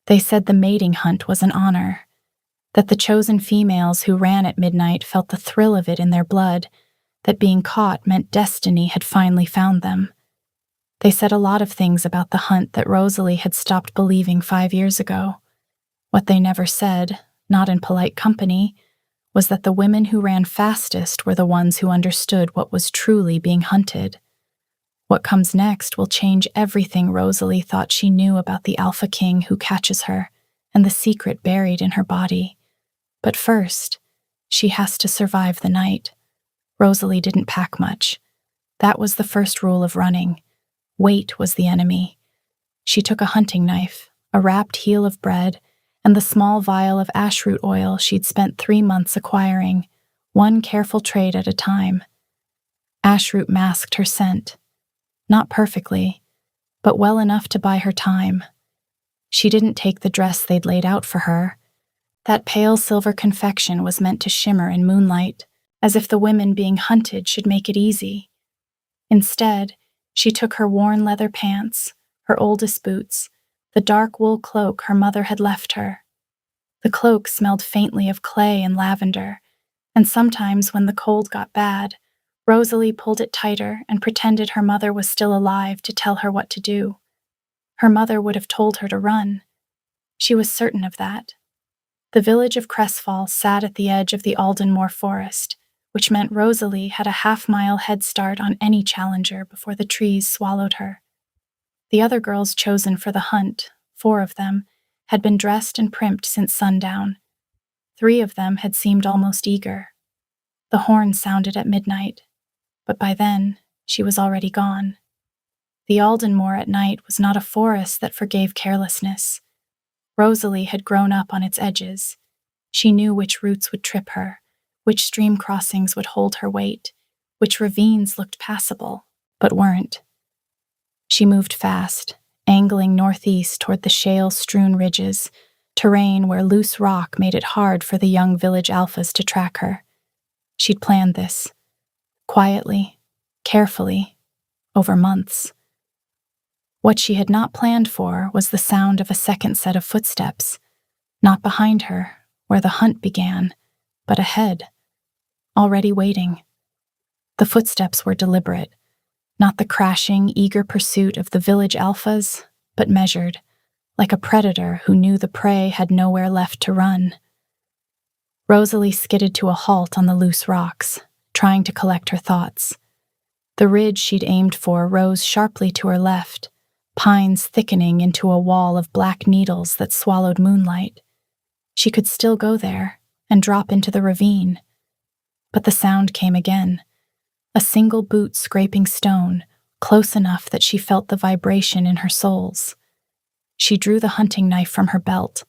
They said the mating hunt was an honor, that the chosen females who ran at midnight felt the thrill of it in their blood, that being caught meant destiny had finally found them. They said a lot of things about the hunt that Rosalie had stopped believing 5 years ago. What they never said, not in polite company, was that the women who ran fastest were the ones who understood what was truly being hunted. What comes next will change everything Rosalie thought she knew about the Alpha King who catches her and the secret buried in her body. But first, she has to survive the night. Rosalie didn't pack much. That was the first rule of running. Weight was the enemy. She took a hunting knife, a wrapped heel of bread, and the small vial of ashroot oil she'd spent 3 months acquiring, one careful trade at a time. Ashroot masked her scent. Not perfectly, but well enough to buy her time. She didn't take the dress they'd laid out for her. That pale silver confection was meant to shimmer in moonlight, as if the women being hunted should make it easy. Instead, she took her worn leather pants, her oldest boots, the dark wool cloak her mother had left her. The cloak smelled faintly of clay and lavender, and sometimes when the cold got bad, Rosalie pulled it tighter and pretended her mother was still alive to tell her what to do. Her mother would have told her to run. She was certain of that. The village of Cressfall sat at the edge of the Aldenmore forest, which meant Rosalie had a half-mile head start on any challenger before the trees swallowed her. The other girls chosen for the hunt, 4 of them, had been dressed and primped since sundown. 3 of them had seemed almost eager. The horn sounded at midnight, but by then she was already gone. The Aldenmore at night was not a forest that forgave carelessness. Rosalie had grown up on its edges. She knew which routes would trip her, which stream crossings would hold her weight, which ravines looked passable, but weren't. She moved fast, angling northeast toward the shale-strewn ridges, terrain where loose rock made it hard for the young village alphas to track her. She'd planned this, quietly, carefully, over months. What she had not planned for was the sound of a second set of footsteps, not behind her, where the hunt began, but ahead, already waiting. The footsteps were deliberate, not the crashing, eager pursuit of the village alphas, but measured, like a predator who knew the prey had nowhere left to run. Rosalie skidded to a halt on the loose rocks, trying to collect her thoughts. The ridge she'd aimed for rose sharply to her left, pines thickening into a wall of black needles that swallowed moonlight. She could still go there and drop into the ravine. But the sound came again, a single boot scraping stone, close enough that she felt the vibration in her soles. She drew the hunting knife from her belt,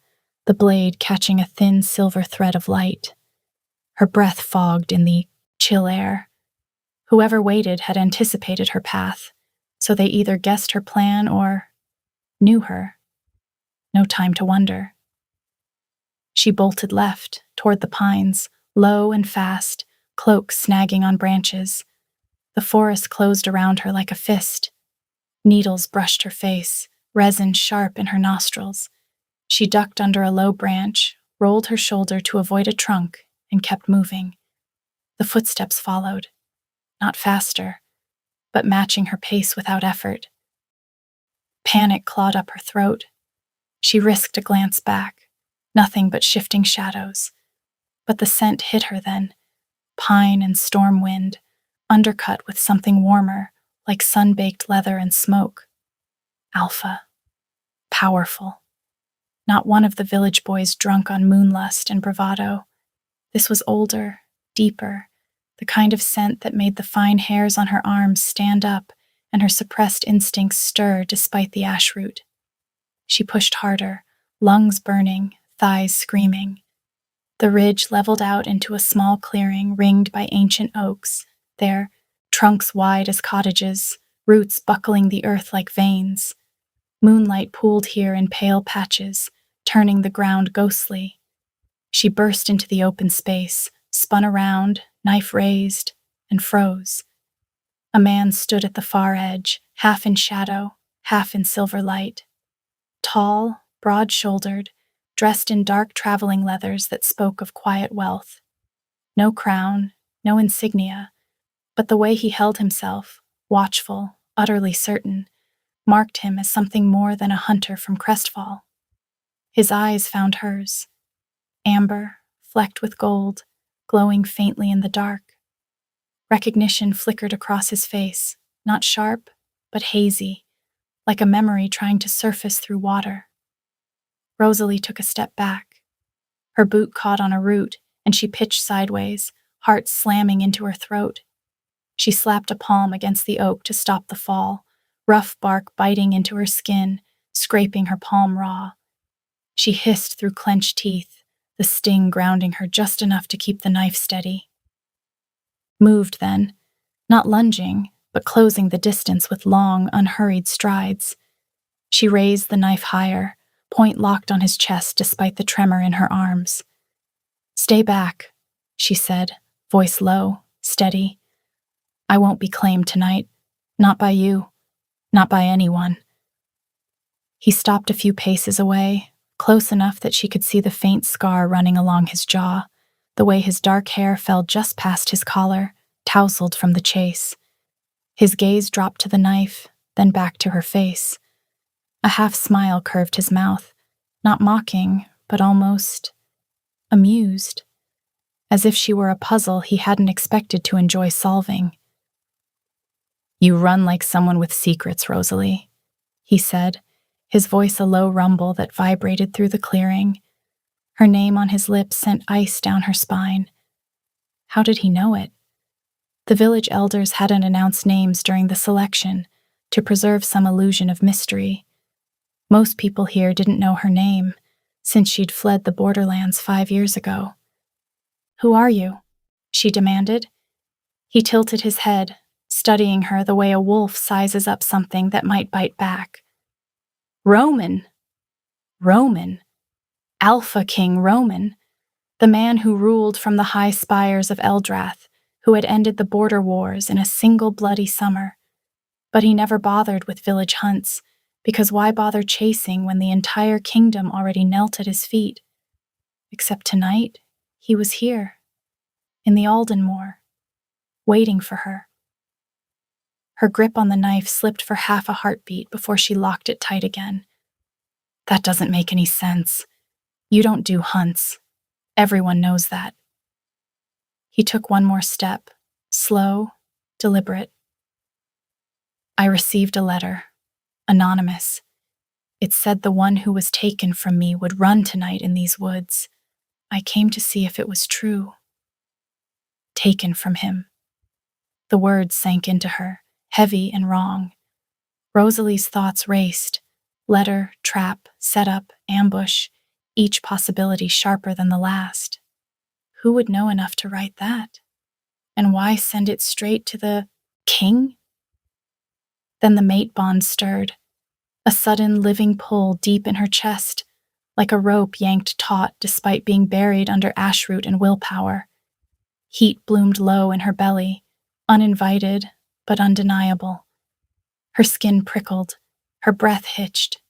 the blade catching a thin silver thread of light. Her breath fogged in the chill air. Whoever waited had anticipated her path, so they either guessed her plan or knew her. No time to wonder. She bolted left, toward the pines, low and fast, cloak snagging on branches. The forest closed around her like a fist. Needles brushed her face, resin sharp in her nostrils. She ducked under a low branch, rolled her shoulder to avoid a trunk, and kept moving. The footsteps followed, not faster, but matching her pace without effort. Panic clawed up her throat. She risked a glance back, nothing but shifting shadows. But the scent hit her then, pine and storm wind, undercut with something warmer, like sun-baked leather and smoke. Alpha. Powerful. Not one of the village boys drunk on moonlust and bravado. This was older, deeper, the kind of scent that made the fine hairs on her arms stand up and her suppressed instincts stir despite the ashroot. She pushed harder, lungs burning, thighs screaming. The ridge leveled out into a small clearing ringed by ancient oaks, their trunks wide as cottages, roots buckling the earth like veins. Moonlight pooled here in pale patches, turning the ground ghostly. She burst into the open space, spun around, knife raised, and froze. A man stood at the far edge, half in shadow, half in silver light. Tall, broad-shouldered, dressed in dark traveling leathers that spoke of quiet wealth. No crown, no insignia, but the way he held himself, watchful, utterly certain, marked him as something more than a hunter from Crestfall. His eyes found hers, amber, flecked with gold, glowing faintly in the dark. Recognition flickered across his face, not sharp, but hazy, like a memory trying to surface through water. Rosalie took a step back. Her boot caught on a root, and she pitched sideways, heart slamming into her throat. She slapped a palm against the oak to stop the fall, rough bark biting into her skin, scraping her palm raw. She hissed through clenched teeth, the sting grounding her just enough to keep the knife steady. Moved then, not lunging, but closing the distance with long, unhurried strides. She raised the knife higher, point locked on his chest despite the tremor in her arms. "Stay back," she said, voice low, steady. "I won't be claimed tonight. Not by you. Not by anyone." He stopped a few paces away, close enough that she could see the faint scar running along his jaw, the way his dark hair fell just past his collar, tousled from the chase. His gaze dropped to the knife, then back to her face. A half smile curved his mouth, not mocking, but almost amused, as if she were a puzzle he hadn't expected to enjoy solving. "You run like someone with secrets, Rosalie," he said, his voice a low rumble that vibrated through the clearing. Her name on his lips sent ice down her spine. How did he know it? The village elders hadn't announced names during the selection, to preserve some illusion of mystery. Most people here didn't know her name, since she'd fled the borderlands 5 years ago. "Who are you?" she demanded. He tilted his head, studying her the way a wolf sizes up something that might bite back. "Roman! Roman! Alpha King Roman, the man who ruled from the high spires of Eldrath, who had ended the border wars in a single bloody summer. But he never bothered with village hunts, because why bother chasing when the entire kingdom already knelt at his feet? Except tonight, he was here, in the Aldenmoor, waiting for her. Her grip on the knife slipped for half a heartbeat before she locked it tight again. "That doesn't make any sense. You don't do hunts. Everyone knows that." He took one more step, slow, deliberate. "I received a letter, anonymous. It said the one who was taken from me would run tonight in these woods. I came to see if it was true." Taken from him. The words sank into her, heavy and wrong. Rosalie's thoughts raced. Letter, trap, setup, ambush, each possibility sharper than the last. Who would know enough to write that? And why send it straight to the king? Then the mate bond stirred, a sudden living pull deep in her chest, like a rope yanked taut despite being buried under ashroot and willpower. Heat bloomed low in her belly, uninvited but undeniable. Her skin prickled, her breath hitched.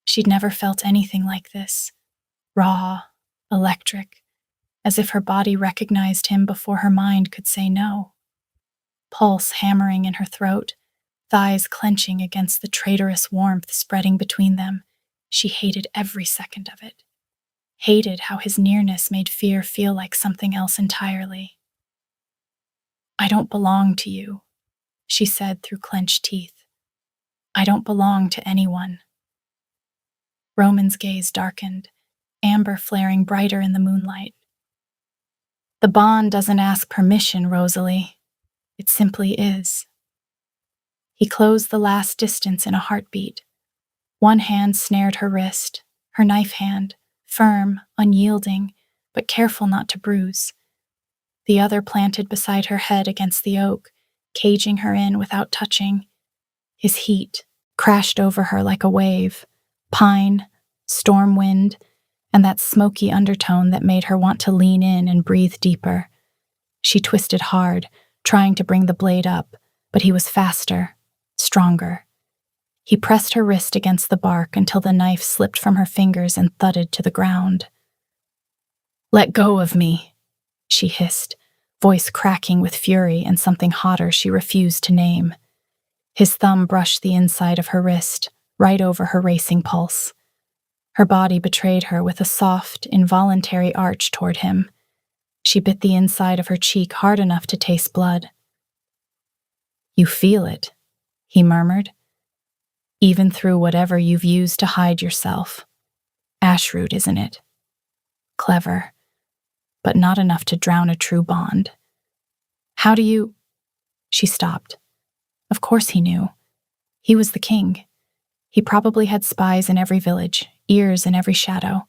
She'd never felt anything like this. Raw, electric, as if her body recognized him before her mind could say no. Pulse hammering in her throat, thighs clenching against the traitorous warmth spreading between them. She hated every second of it. Hated how his nearness made fear feel like something else entirely. "I don't belong to you," she said through clenched teeth. "I don't belong to anyone." Roman's gaze darkened, amber flaring brighter in the moonlight. "The bond doesn't ask permission, Rosalie. It simply is." He closed the last distance in a heartbeat. One hand snared her wrist, her knife hand, firm, unyielding, but careful not to bruise. The other planted beside her head against the oak, caging her in without touching. His heat crashed over her like a wave, pine, storm wind, and that smoky undertone that made her want to lean in and breathe deeper. She twisted hard, trying to bring the blade up, but he was faster, stronger. He pressed her wrist against the bark until the knife slipped from her fingers and thudded to the ground. "Let go of me," she hissed, voice cracking with fury and something hotter she refused to name. His thumb brushed the inside of her wrist, right over her racing pulse. Her body betrayed her with a soft, involuntary arch toward him. She bit the inside of her cheek hard enough to taste blood. "You feel it," he murmured. "Even through whatever you've used to hide yourself. Ashroot, isn't it? Clever, but not enough to drown a true bond. How do you—" She stopped. Of course he knew. He was the king. He probably had spies in every village, ears in every shadow.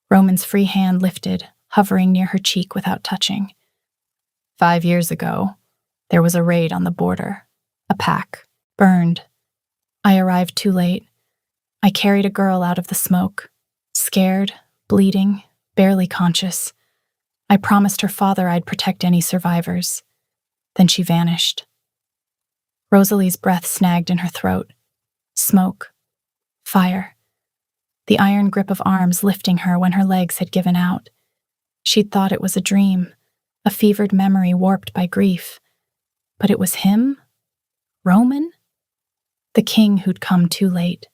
Roman's free hand lifted, hovering near her cheek without touching. 5 years ago, there was a raid on the border. A pack. Burned. I arrived too late. I carried a girl out of the smoke. Scared, bleeding, barely conscious. I promised her father I'd protect any survivors. Then she vanished. Rosalie's breath snagged in her throat. Smoke. Fire. The iron grip of arms lifting her when her legs had given out. She'd thought it was a dream, a fevered memory warped by grief. But it was him? Roman? The king who'd come too late.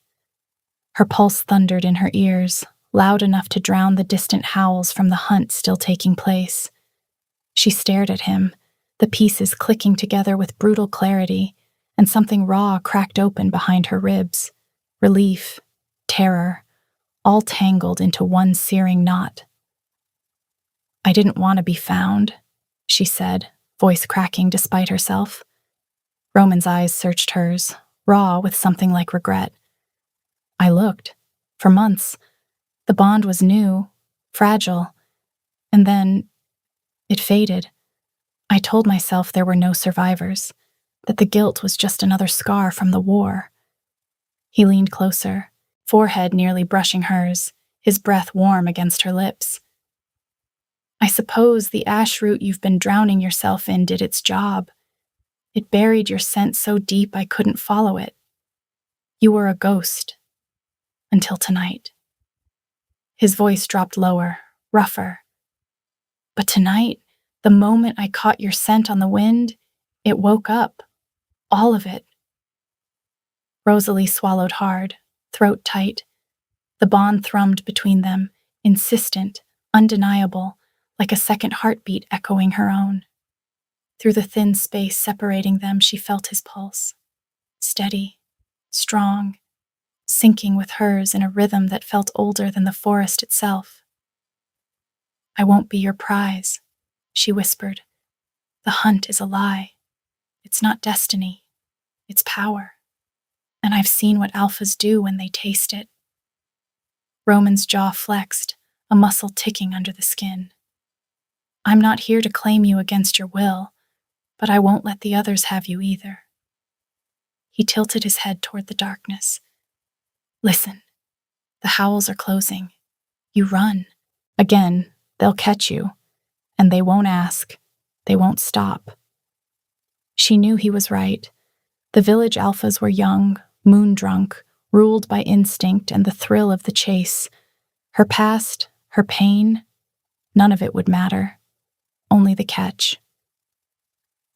Her pulse thundered in her ears, loud enough to drown the distant howls from the hunt still taking place. She stared at him, the pieces clicking together with brutal clarity, and something raw cracked open behind her ribs. Relief, terror, all tangled into one searing knot. "I didn't want to be found," she said, voice cracking despite herself. Roman's eyes searched hers, raw with something like regret. "I looked. For months. The bond was new, fragile. And then it faded. I told myself there were no survivors, that the guilt was just another scar from the war." He leaned closer, forehead nearly brushing hers, his breath warm against her lips. "I suppose the ash root you've been drowning yourself in did its job. It buried your scent so deep I couldn't follow it. You were a ghost. Until tonight." His voice dropped lower, rougher. "But tonight, the moment I caught your scent on the wind, it woke up. All of it." Rosalie swallowed hard, throat tight. The bond thrummed between them, insistent, undeniable, like a second heartbeat echoing her own. Through the thin space separating them, she felt his pulse. Steady, strong, syncing with hers in a rhythm that felt older than the forest itself. "I won't be your prize," she whispered. "The hunt is a lie. It's not destiny. It's power. And I've seen what alphas do when they taste it." Roman's jaw flexed, a muscle ticking under the skin. "I'm not here to claim you against your will, but I won't let the others have you either." He tilted his head toward the darkness. "Listen, the howls are closing. You run. Again, they'll catch you. And they won't ask. They won't stop." She knew he was right. The village alphas were young, moon-drunk, ruled by instinct and the thrill of the chase. Her past, her pain, none of it would matter. Only the catch.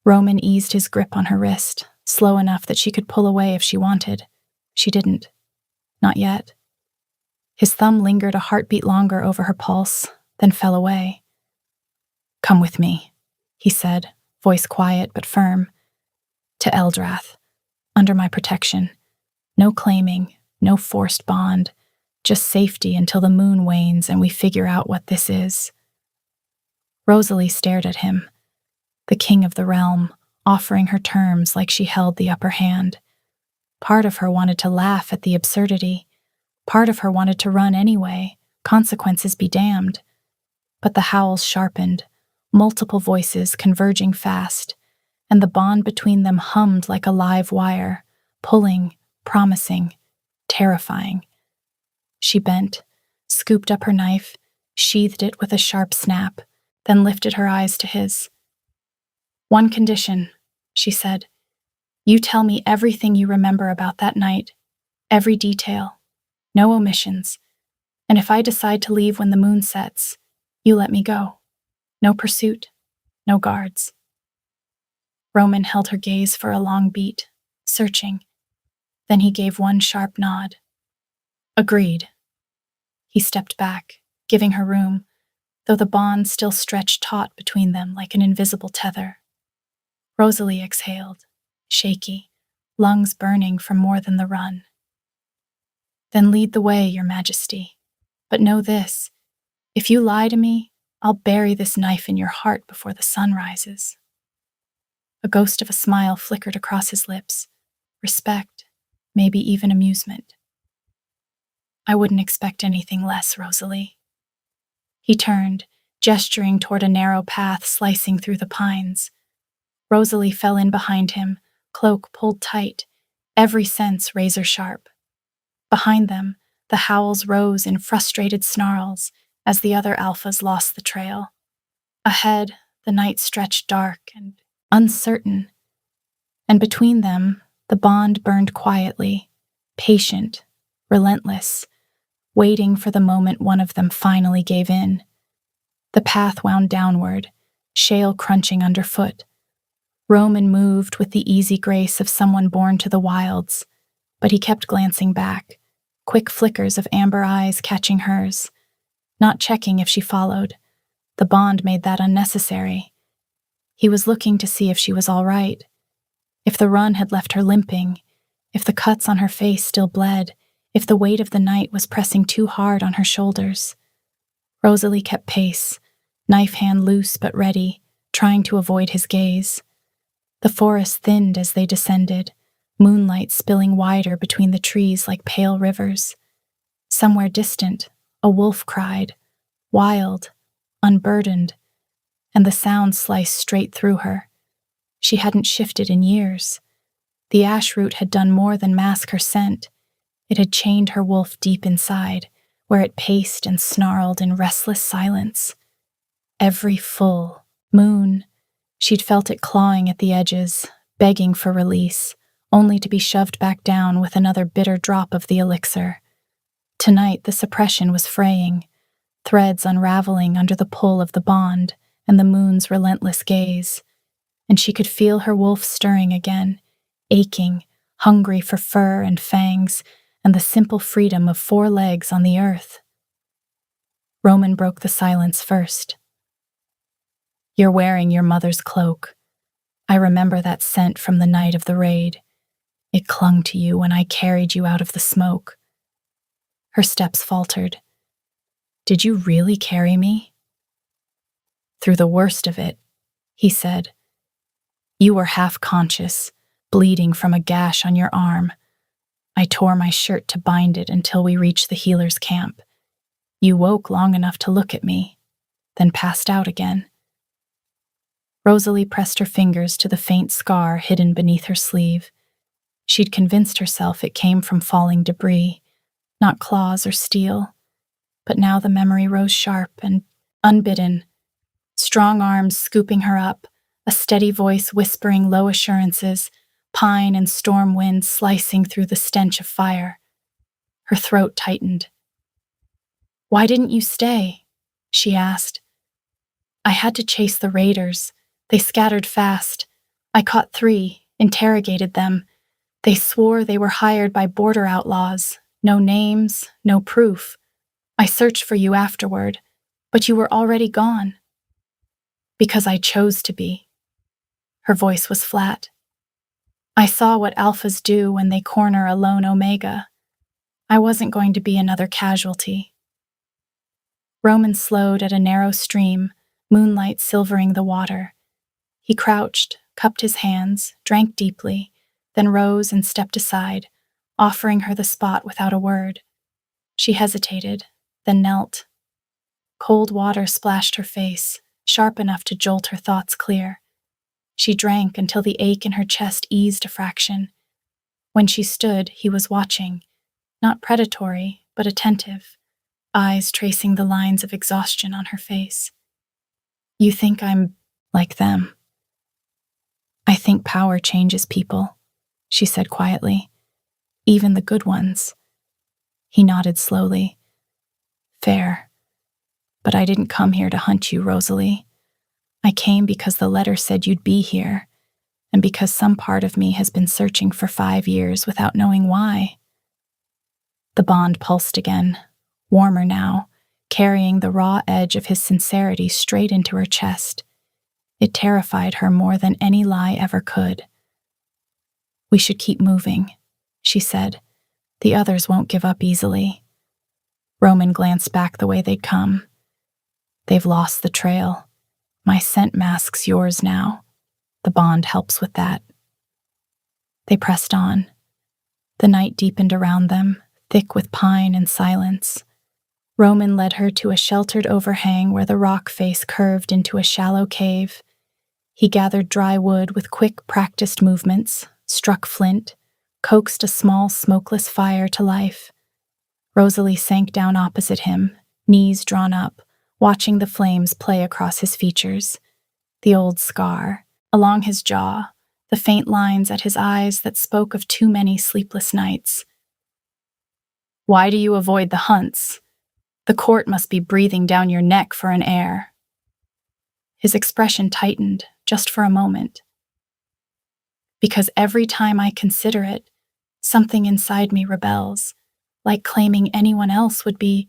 Roman eased his grip on her wrist, slow enough that she could pull away if she wanted. She didn't. Not yet. His thumb lingered a heartbeat longer over her pulse, then fell away. "Come with me," he said, voice quiet but firm. "To Eldrath, under my protection. No claiming, no forced bond, just safety until the moon wanes and we figure out what this is." Rosalie stared at him, the king of the realm, offering her terms like she held the upper hand. Part of her wanted to laugh at the absurdity. Part of her wanted to run anyway, consequences be damned. But the howls sharpened, multiple voices converging fast, and the bond between them hummed like a live wire, pulling, promising, terrifying. She bent, scooped up her knife, sheathed it with a sharp snap, then lifted her eyes to his. "One condition," she said. You tell me everything you remember about that night, every detail, no omissions. And if I decide to leave when the moon sets, you let me go. No pursuit, no guards. Roman held her gaze for a long beat, searching. Then he gave one sharp nod. Agreed. He stepped back, giving her room, though the bond still stretched taut between them like an invisible tether. Rosalie exhaled, shaky, lungs burning from more than the run. Then lead the way, Your Majesty. But know this, if you lie to me, I'll bury this knife in your heart before the sun rises. A ghost of a smile flickered across his lips. Respect, maybe even amusement. I wouldn't expect anything less, Rosalie. He turned, gesturing toward a narrow path slicing through the pines. Rosalie fell in behind him, cloak pulled tight, every sense razor-sharp. Behind them, the howls rose in frustrated snarls as the other alphas lost the trail. Ahead, the night stretched dark and uncertain, and between them, the bond burned quietly, patient, relentless, waiting for the moment one of them finally gave in. The path wound downward, shale crunching underfoot. Roman moved with the easy grace of someone born to the wilds, but he kept glancing back, quick flickers of amber eyes catching hers, not checking if she followed. The bond made that unnecessary. He was looking to see if she was all right, if the run had left her limping, if the cuts on her face still bled, if the weight of the night was pressing too hard on her shoulders. Rosalie kept pace, knife hand loose but ready, trying to avoid his gaze. The forest thinned as they descended, moonlight spilling wider between the trees like pale rivers. Somewhere distant, a wolf cried, wild, unburdened, and the sound sliced straight through her. She hadn't shifted in years. The ash root had done more than mask her scent. It had chained her wolf deep inside, where it paced and snarled in restless silence. Every full moon, she'd felt it clawing at the edges, begging for release, only to be shoved back down with another bitter drop of the elixir. Tonight, the suppression was fraying, threads unraveling under the pull of the bond and the moon's relentless gaze, and she could feel her wolf stirring again, aching, hungry for fur and fangs, and the simple freedom of 4 legs on the earth. Roman broke the silence first. You're wearing your mother's cloak. I remember that scent from the night of the raid. It clung to you when I carried you out of the smoke. Her steps faltered. Did you really carry me? Through the worst of it, he said. You were half conscious, bleeding from a gash on your arm. I tore my shirt to bind it until we reached the healer's camp. You woke long enough to look at me, then passed out again. Rosalie pressed her fingers to the faint scar hidden beneath her sleeve. She'd convinced herself it came from falling debris, not claws or steel. But now the memory rose sharp and unbidden, strong arms scooping her up, a steady voice whispering low assurances, pine and storm wind slicing through the stench of fire. Her throat tightened. Why didn't you stay? She asked. I had to chase the raiders. They scattered fast. I caught 3, interrogated them. They swore they were hired by border outlaws. No names, no proof. I searched for you afterward, but you were already gone. Because I chose to be. Her voice was flat. I saw what alphas do when they corner a lone omega. I wasn't going to be another casualty. Roman slowed at a narrow stream, moonlight silvering the water. He crouched, cupped his hands, drank deeply, then rose and stepped aside, offering her the spot without a word. She hesitated, then knelt. Cold water splashed her face, sharp enough to jolt her thoughts clear. She drank until the ache in her chest eased a fraction. When she stood, he was watching, not predatory, but attentive, eyes tracing the lines of exhaustion on her face. You think I'm like them. I think power changes people. she said quietly. Even the good ones. He nodded slowly. Fair. But I didn't come here to hunt you, Rosalie. I came because the letter said you'd be here, and because some part of me has been searching for 5 years without knowing why. The bond pulsed again, warmer now, carrying the raw edge of his sincerity straight into her chest. It terrified her more than any lie ever could. We should keep moving, she said. The others won't give up easily. Roman glanced back the way they'd come. They've lost the trail. My scent mask's yours now. The bond helps with that. They pressed on. The night deepened around them, thick with pine and silence. Roman led her to a sheltered overhang where the rock face curved into a shallow cave. He gathered dry wood with quick, practiced movements, struck flint, coaxed a small, smokeless fire to life. Rosalie sank down opposite him, knees drawn up, watching the flames play across his features. The old scar, along his jaw, the faint lines at his eyes that spoke of too many sleepless nights. Why do you avoid the hunts? The court must be breathing down your neck for an heir. His expression tightened, just for a moment. Because every time I consider it, something inside me rebels, like claiming anyone else would be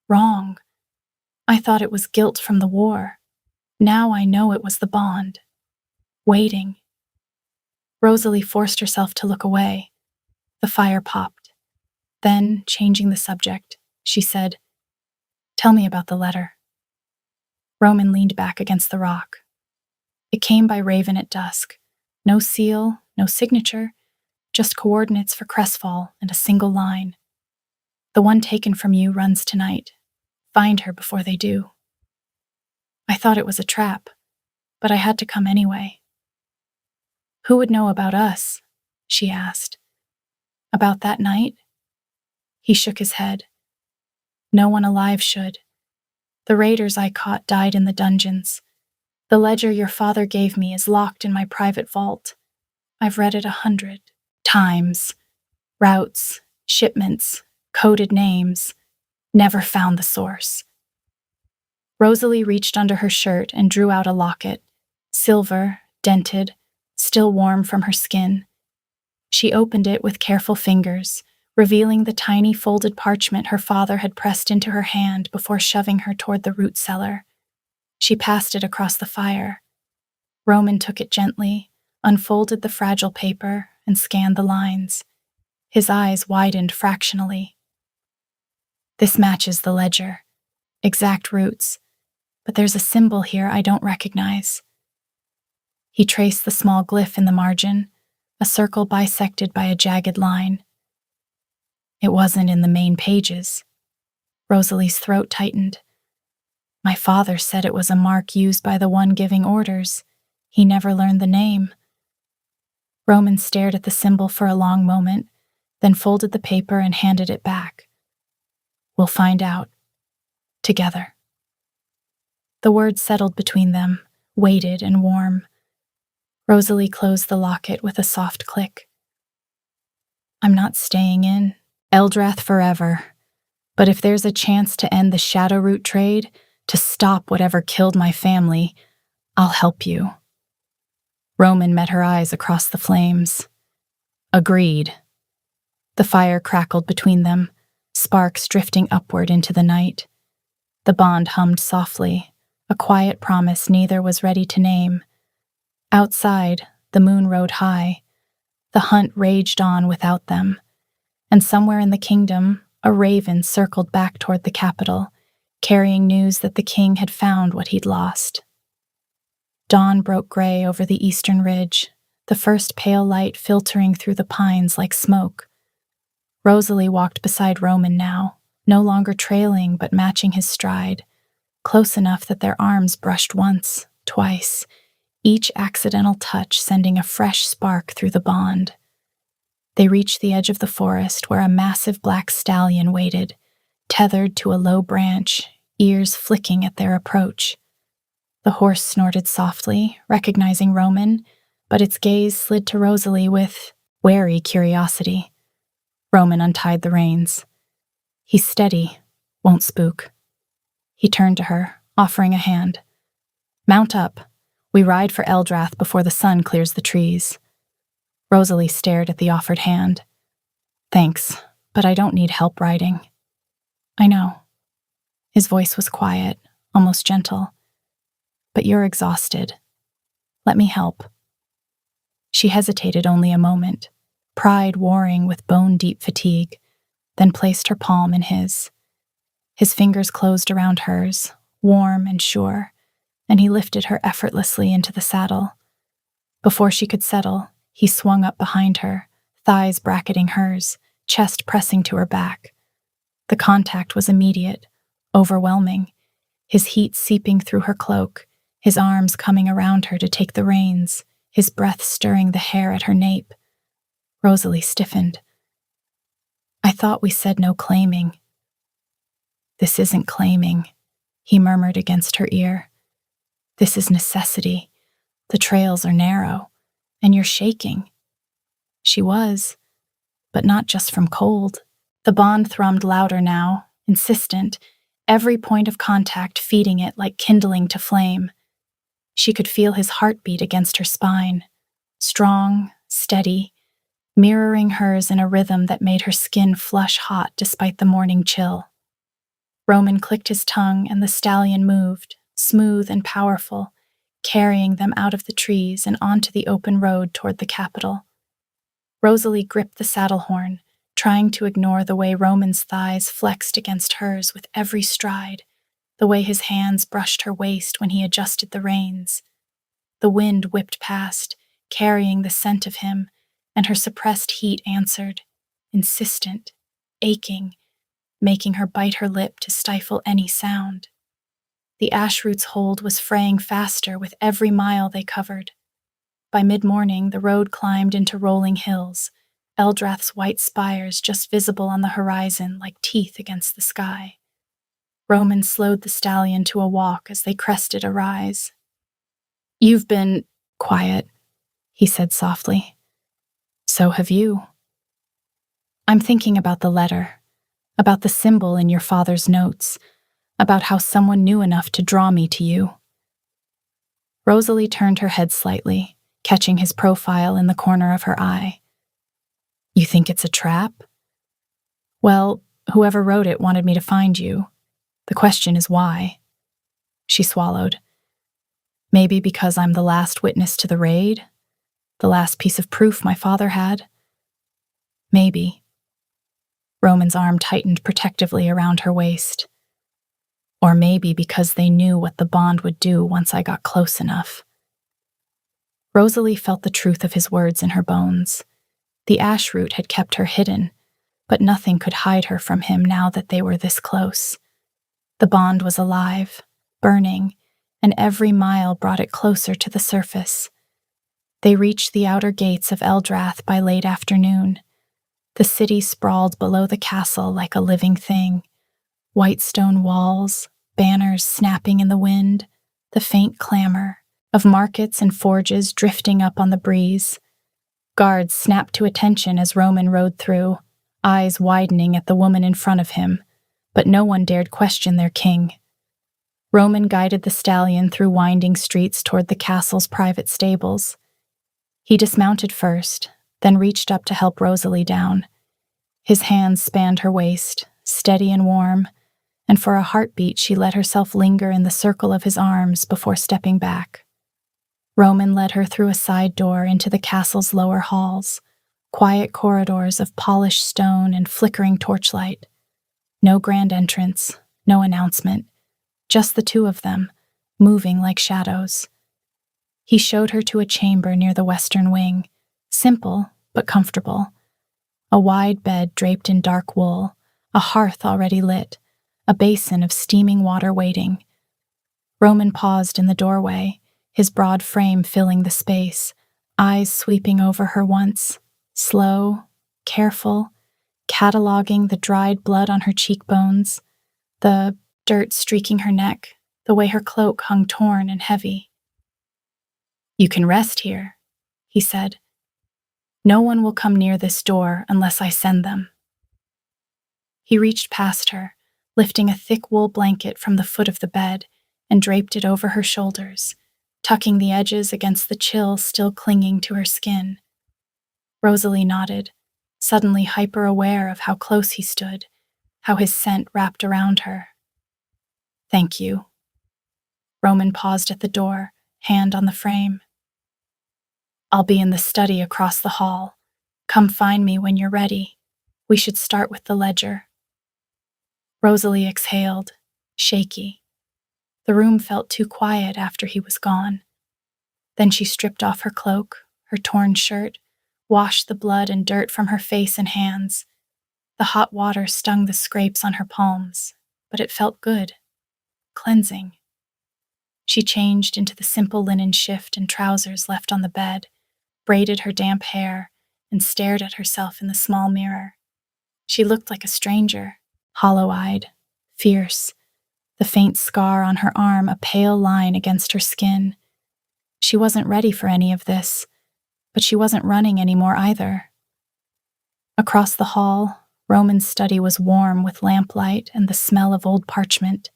wrong. I thought it was guilt from the war. Now I know it was the bond. Waiting. Rosalie forced herself to look away. The fire popped. Then, changing the subject, she said, "Tell me about the letter." Roman leaned back against the rock. It came by Raven at dusk. No seal, no signature, just coordinates for Crestfall and a single line. The one taken from you runs tonight. Find her before they do. I thought it was a trap, but I had to come anyway. Who would know about us? She asked. About that night? He shook his head. No one alive should. The raiders I caught died in the dungeons. The ledger your father gave me is locked in my private vault. I've read it 100 times. Routes, shipments, coded names. Never found the source. Rosalie reached under her shirt and drew out a locket, silver, dented, still warm from her skin. She opened it with careful fingers, revealing the tiny folded parchment her father had pressed into her hand before shoving her toward the root cellar. She passed it across the fire. Roman took it gently, unfolded the fragile paper, and scanned the lines. His eyes widened fractionally. This matches the ledger. Exact roots. But there's a symbol here I don't recognize. He traced the small glyph in the margin, a circle bisected by a jagged line. It wasn't in the main pages. Rosalie's throat tightened. My father said it was a mark used by the one giving orders. He never learned the name. Roman stared at the symbol for a long moment, then folded the paper and handed it back. We'll find out. Together. The words settled between them, weighted and warm. Rosalie closed the locket with a soft click. I'm not staying in. Eldrath forever. But if there's a chance to end the Shadowroot trade, to stop whatever killed my family, I'll help you. Roman met her eyes across the flames. Agreed. The fire crackled between them, sparks drifting upward into the night. The bond hummed softly, a quiet promise neither was ready to name. Outside, the moon rode high. The hunt raged on without them. And somewhere in the kingdom, a raven circled back toward the capital, carrying news that the king had found what he'd lost. Dawn broke gray over the eastern ridge, the first pale light filtering through the pines like smoke. Rosalie walked beside Roman now, no longer trailing but matching his stride, close enough that their arms brushed once, twice, each accidental touch sending a fresh spark through the bond. They reached the edge of the forest where a massive black stallion waited, tethered to a low branch, ears flicking at their approach. The horse snorted softly, recognizing Roman, but its gaze slid to Rosalie with, Wary curiosity. Roman untied the reins. He's steady, won't spook. He turned to her, offering a hand. Mount up. We ride for Eldrath before the sun clears the trees. Rosalie stared at the offered hand. Thanks, but I don't need help riding. I know. His voice was quiet, almost gentle. But you're exhausted. Let me help. She hesitated only a moment, pride warring with bone-deep fatigue, then placed her palm in his. His fingers closed around hers, warm and sure, and he lifted her effortlessly into the saddle. Before she could settle, he swung up behind her, thighs bracketing hers, chest pressing to her back. The contact was immediate, overwhelming, his heat seeping through her cloak, his arms coming around her to take the reins, his breath stirring the hair at her nape. Rosalie stiffened. I thought we said no claiming. This isn't claiming, he murmured against her ear. This is necessity. The trails are narrow, and you're shaking. She was, but not just from cold. The bond thrummed louder now, insistent, every point of contact feeding it like kindling to flame. She could feel his heartbeat against her spine, strong, steady, mirroring hers in a rhythm that made her skin flush hot despite the morning chill. Roman clicked his tongue and the stallion moved, smooth and powerful, carrying them out of the trees and onto the open road toward the capital. Rosalie gripped the saddle horn, trying to ignore the way Roman's thighs flexed against hers with every stride, the way his hands brushed her waist when he adjusted the reins. The wind whipped past, carrying the scent of him, and her suppressed heat answered, insistent, aching, making her bite her lip to stifle any sound. The ash root's hold was fraying faster with every mile they covered. By mid-morning, the road climbed into rolling hills, Eldrath's white spires just visible on the horizon like teeth against the sky. Roman slowed the stallion to a walk as they crested a rise. You've been quiet, he said softly. So have you. I'm thinking about the letter, about the symbol in your father's notes, about how someone knew enough to draw me to you. Rosalie turned her head slightly, catching his profile in the corner of her eye. You think it's a trap? Well, whoever wrote it wanted me to find you. The question is why. She swallowed. Maybe because I'm the last witness to the raid? The last piece of proof my father had? Maybe. Roman's arm tightened protectively around her waist. Or maybe because they knew what the bond would do once I got close enough. Rosalie felt the truth of his words in her bones. The ash root had kept her hidden, but nothing could hide her from him now that they were this close. The bond was alive, burning, and every mile brought it closer to the surface. They reached the outer gates of Eldrath by late afternoon. The city sprawled below the castle like a living thing. White stone walls, banners snapping in the wind, the faint clamor of markets and forges drifting up on the breeze. Guards snapped to attention as Roman rode through, eyes widening at the woman in front of him, but no one dared question their king. Roman guided the stallion through winding streets toward the castle's private stables. He dismounted first, then reached up to help Rosalie down. His hands spanned her waist, steady and warm, and for a heartbeat she let herself linger in the circle of his arms before stepping back. Roman led her through a side door into the castle's lower halls, quiet corridors of polished stone and flickering torchlight. No grand entrance, no announcement, just the two of them, moving like shadows. He showed her to a chamber near the western wing, simple but comfortable. A wide bed draped in dark wool, a hearth already lit, a basin of steaming water waiting. Roman paused in the doorway, his broad frame filling the space, eyes sweeping over her once, slow, careful, cataloging the dried blood on her cheekbones, the dirt streaking her neck, the way her cloak hung torn and heavy. You can rest here, he said. No one will come near this door unless I send them. He reached past her, lifting a thick wool blanket from the foot of the bed and draped it over her shoulders, tucking the edges against the chill still clinging to her skin. Rosalie nodded, suddenly hyper-aware of how close he stood, how his scent wrapped around her. Thank you. Roman paused at the door, hand on the frame. I'll be in the study across the hall. Come find me when you're ready. We should start with the ledger. Rosalie exhaled, shaky. The room felt too quiet after he was gone. Then she stripped off her cloak, her torn shirt, washed the blood and dirt from her face and hands. The hot water stung the scrapes on her palms, but it felt good, cleansing. She changed into the simple linen shift and trousers left on the bed, braided her damp hair, and stared at herself in the small mirror. She looked like a stranger, hollow-eyed, fierce, the faint scar on her arm a pale line against her skin. She wasn't ready for any of this, but she wasn't running anymore either. Across the hall, Roman's study was warm with lamplight and the smell of old parchment.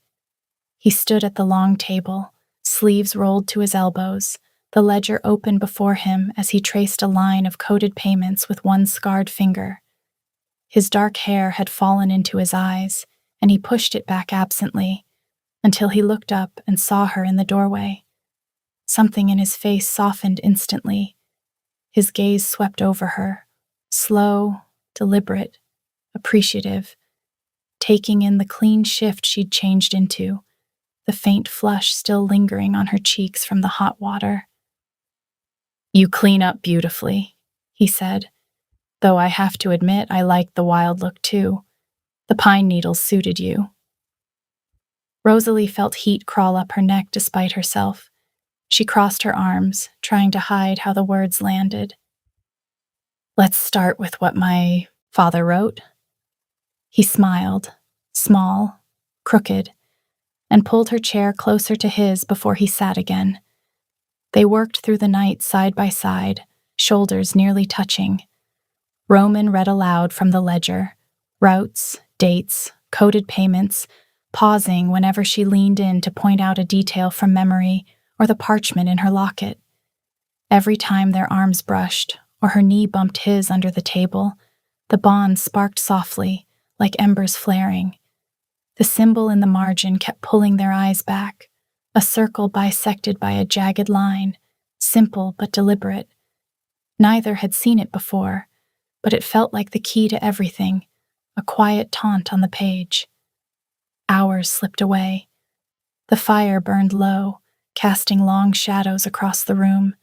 He stood at the long table, sleeves rolled to his elbows, the ledger open before him as he traced a line of coded payments with one scarred finger. His dark hair had fallen into his eyes, and he pushed it back absently, until he looked up and saw her in the doorway. Something in his face softened instantly. His gaze swept over her, slow, deliberate, appreciative, taking in the clean shift she'd changed into, the faint flush still lingering on her cheeks from the hot water. You clean up beautifully, he said, though I have to admit I liked the wild look too. The pine needles suited you. Rosalie felt heat crawl up her neck despite herself. She crossed her arms, trying to hide how the words landed. Let's start with what my father wrote. He smiled, small, crooked, and pulled her chair closer to his before he sat again. They worked through the night side by side, shoulders nearly touching. Roman read aloud from the ledger, routes, dates, coded payments, pausing whenever she leaned in to point out a detail from memory or the parchment in her locket. Every time their arms brushed or her knee bumped his under the table, the bond sparked softly, like embers flaring. The symbol in the margin kept pulling their eyes back, a circle bisected by a jagged line, simple but deliberate. Neither had seen it before, but it felt like the key to everything, a quiet taunt on the page. Hours slipped away. The fire burned low, casting long shadows across the room.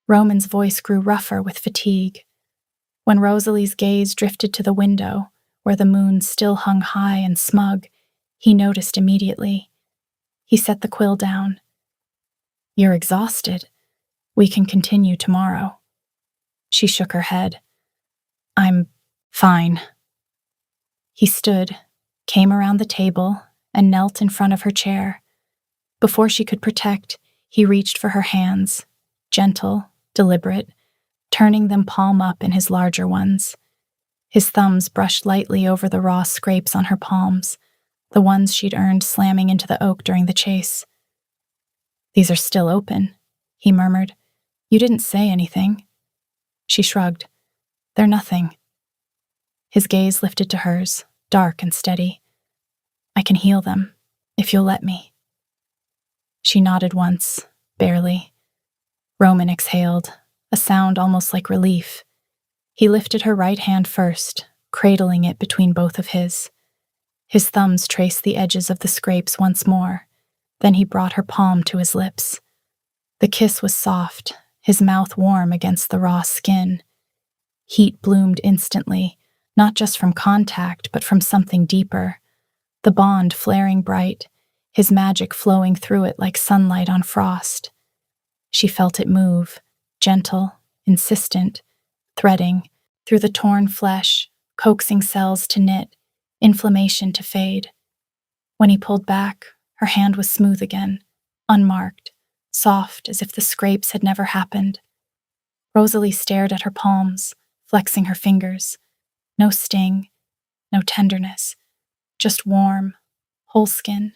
Roman's voice grew rougher with fatigue. When Rosalie's gaze drifted to the window, where the moon still hung high and smug, he noticed immediately. He set the quill down. You're exhausted. We can continue tomorrow. She shook her head. I'm fine. He stood, came around the table, and knelt in front of her chair. Before she could protect, he reached for her hands, gentle, deliberate, turning them palm up in his larger ones. His thumbs brushed lightly over the raw scrapes on her palms, the ones she'd earned slamming into the oak during the chase. These are still open, he murmured. You didn't say anything. She shrugged. They're nothing. His gaze lifted to hers, dark and steady. I can heal them, if you'll let me. She nodded once, barely. Roman exhaled, a sound almost like relief. He lifted her right hand first, cradling it between both of his. His thumbs traced the edges of the scrapes once more. Then he brought her palm to his lips. The kiss was soft, his mouth warm against the raw skin. Heat bloomed instantly, not just from contact, but from something deeper. The bond flaring bright, his magic flowing through it like sunlight on frost. She felt it move, gentle, insistent, threading, through the torn flesh, coaxing cells to knit, inflammation to fade. When he pulled back, her hand was smooth again, unmarked, soft as if the scrapes had never happened. Rosalie stared at her palms, flexing her fingers. No sting, no tenderness, just warm, whole skin.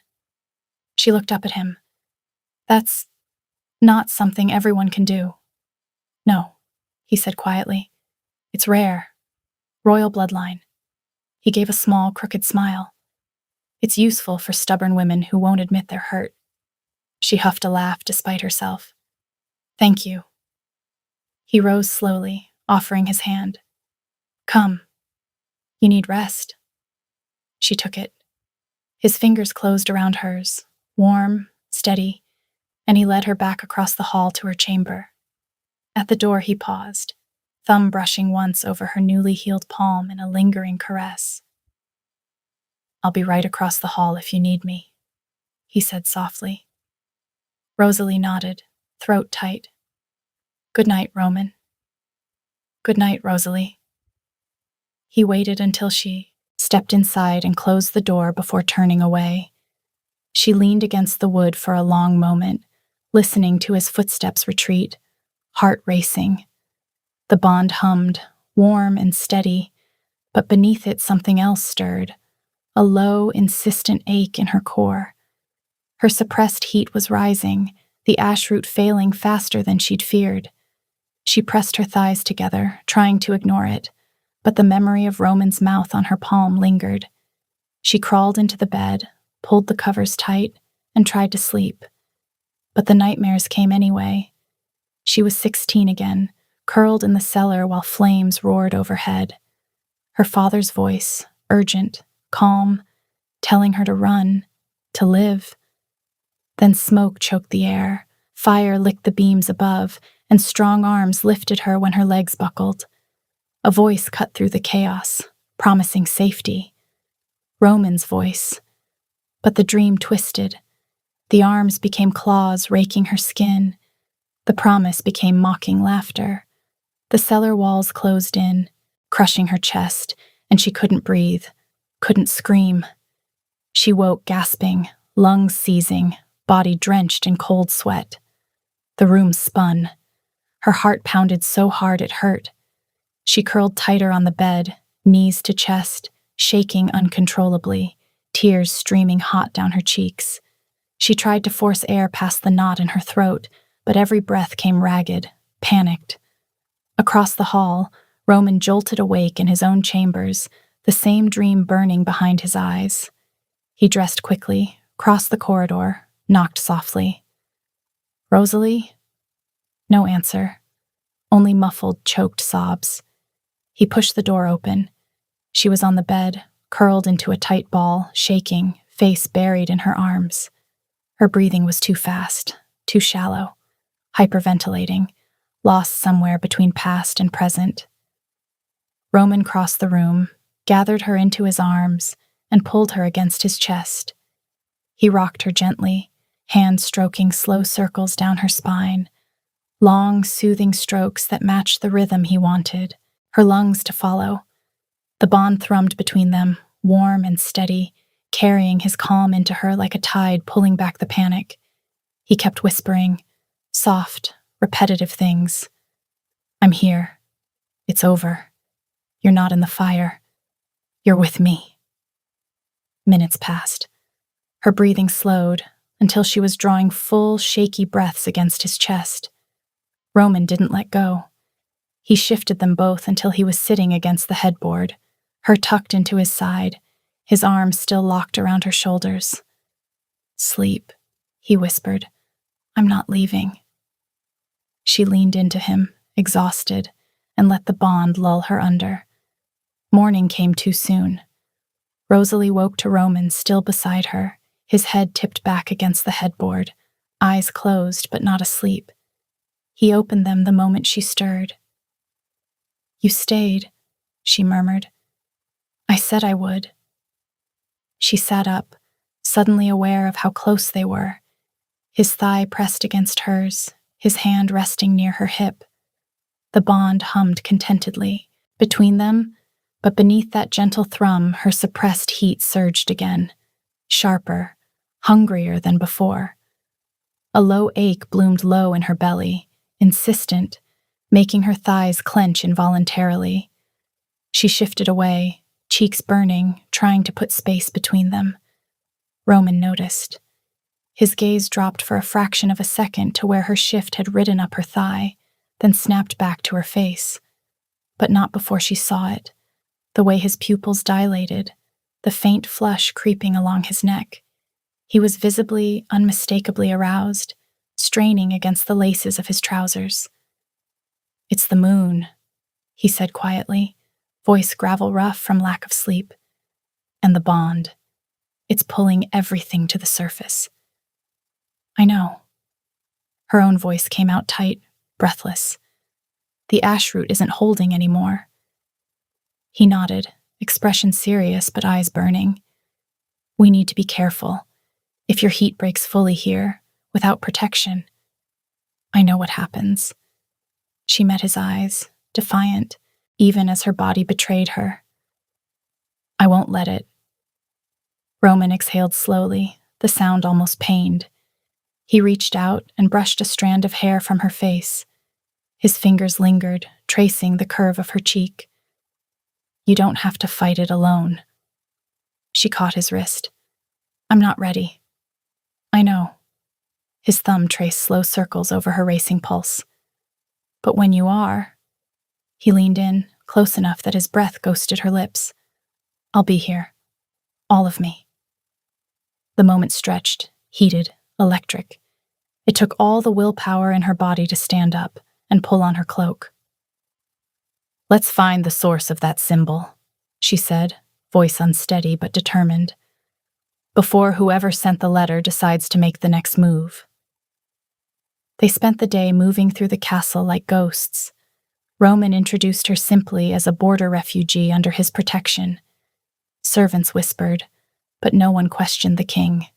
She looked up at him. That's not something everyone can do. No, he said quietly. It's rare. Royal bloodline. He gave a small, crooked smile. It's useful for stubborn women who won't admit they're hurt. She huffed a laugh despite herself. Thank you. He rose slowly, offering his hand. Come. You need rest. She took it. His fingers closed around hers, warm, steady, and he led her back across the hall to her chamber. At the door he paused, thumb brushing once over her newly healed palm in a lingering caress. I'll be right across the hall if you need me, he said softly. Rosalie nodded, throat tight. Good night, Roman. Good night, Rosalie. He waited until she stepped inside and closed the door before turning away. She leaned against the wood for a long moment, listening to his footsteps retreat, heart racing. The bond hummed, warm and steady, but beneath it something else stirred, a low, insistent ache in her core. Her suppressed heat was rising, the ash root failing faster than she'd feared. She pressed her thighs together, trying to ignore it, but the memory of Roman's mouth on her palm lingered. She crawled into the bed, pulled the covers tight, and tried to sleep. But the nightmares came anyway. She was 16 again, curled in the cellar while flames roared overhead. Her father's voice, urgent, calm, telling her to run, to live. Then smoke choked the air, fire licked the beams above, and strong arms lifted her when her legs buckled. A voice cut through the chaos, promising safety. Roman's voice. But the dream twisted. The arms became claws raking her skin. The promise became mocking laughter. The cellar walls closed in, crushing her chest, and she couldn't breathe, couldn't scream. She woke gasping, lungs seizing, body drenched in cold sweat. The room spun. Her heart pounded so hard it hurt. She curled tighter on the bed, knees to chest, shaking uncontrollably, tears streaming hot down her cheeks. She tried to force air past the knot in her throat, but every breath came ragged, panicked. Across the hall, Roman jolted awake in his own chambers, the same dream burning behind his eyes. He dressed quickly, crossed the corridor, knocked softly. Rosalie? No answer. Only muffled, choked sobs. He pushed the door open. She was on the bed, curled into a tight ball, shaking, face buried in her arms. Her breathing was too fast, too shallow, hyperventilating, lost somewhere between past and present. Roman crossed the room, gathered her into his arms, and pulled her against his chest. He rocked her gently, hand stroking slow circles down her spine, long, soothing strokes that matched the rhythm he wanted, her lungs to follow. The bond thrummed between them, warm and steady, carrying his calm into her like a tide pulling back the panic. He kept whispering, soft, repetitive things. I'm here. It's over. You're not in the fire. You're with me. Minutes passed. Her breathing slowed until she was drawing full, shaky breaths against his chest. Roman didn't let go. He shifted them both until he was sitting against the headboard, her tucked into his side, his arms still locked around her shoulders. Sleep, he whispered. I'm not leaving. She leaned into him, exhausted, and let the bond lull her under. Morning came too soon. Rosalie woke to Roman still beside her, his head tipped back against the headboard, eyes closed but not asleep. He opened them the moment she stirred. You stayed, she murmured. I said I would. She sat up, suddenly aware of how close they were, his thigh pressed against hers, his hand resting near her hip. The bond hummed contentedly between them, but beneath that gentle thrum, her suppressed heat surged again, sharper, hungrier than before. A low ache bloomed low in her belly, insistent, making her thighs clench involuntarily. She shifted away, cheeks burning, trying to put space between them. Roman noticed. His gaze dropped for a fraction of a second to where her shift had ridden up her thigh, then snapped back to her face. But not before she saw it. The way his pupils dilated, the faint flush creeping along his neck. He was visibly, unmistakably aroused, straining against the laces of his trousers. "It's the moon," he said quietly, voice gravel rough from lack of sleep. "And the bond. It's pulling everything to the surface." "I know." Her own voice came out tight, breathless. "The ash root isn't holding anymore." He nodded, expression serious but eyes burning. "We need to be careful. If your heat breaks fully here, without protection." "I know what happens." She met his eyes, defiant, even as her body betrayed her. "I won't let it." Roman exhaled slowly, the sound almost pained. He reached out and brushed a strand of hair from her face. His fingers lingered, tracing the curve of her cheek. "You don't have to fight it alone." She caught his wrist. "I'm not ready." "I know." His thumb traced slow circles over her racing pulse. "But when you are..." He leaned in, close enough that his breath ghosted her lips. "I'll be here. All of me." The moment stretched, heated, electric. It took all the willpower in her body to stand up and pull on her cloak. "Let's find the source of that symbol," she said, voice unsteady but determined, "before whoever sent the letter decides to make the next move." They spent the day moving through the castle like ghosts. Roman introduced her simply as a border refugee under his protection. Servants whispered, but no one questioned the king.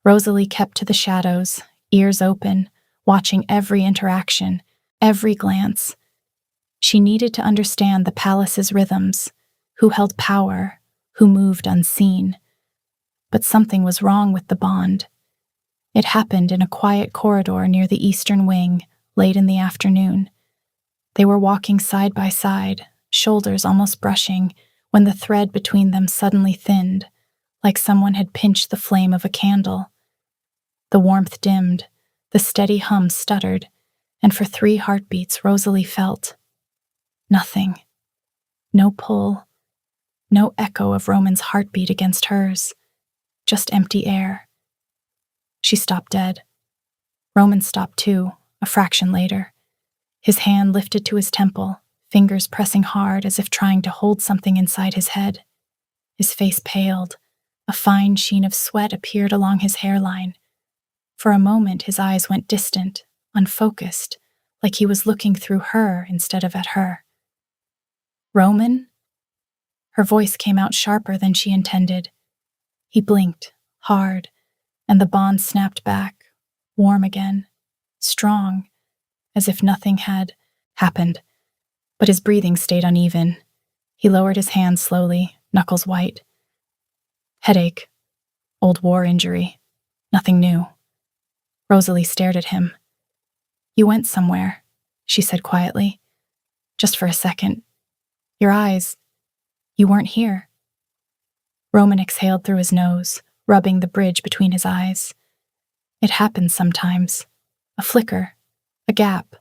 Rosalie kept to the shadows, ears open, watching every interaction, every glance. She needed to understand the palace's rhythms, who held power, who moved unseen. But something was wrong with the bond. It happened in a quiet corridor near the eastern wing, late in the afternoon. They were walking side by side, shoulders almost brushing, when the thread between them suddenly thinned, like someone had pinched the flame of a candle. The warmth dimmed, the steady hum stuttered, and for 3 heartbeats Rosalie felt nothing. No pull, no echo of Roman's heartbeat against hers, just empty air. She stopped dead. Roman stopped too, a fraction later. His hand lifted to his temple, fingers pressing hard as if trying to hold something inside his head. His face paled. A fine sheen of sweat appeared along his hairline. For a moment his eyes went distant, unfocused, like he was looking through her instead of at her. "Roman?" Her voice came out sharper than she intended. He blinked, hard, and the bond snapped back, warm again, strong, as if nothing had happened. But his breathing stayed uneven. He lowered his hand slowly, knuckles white. "Headache. Old war injury. Nothing new." Rosalie stared at him. "You went somewhere," she said quietly. "Just for a second. Your eyes. You weren't here." Roman exhaled through his nose, rubbing the bridge between his eyes. "It happens sometimes. A flicker. A gap.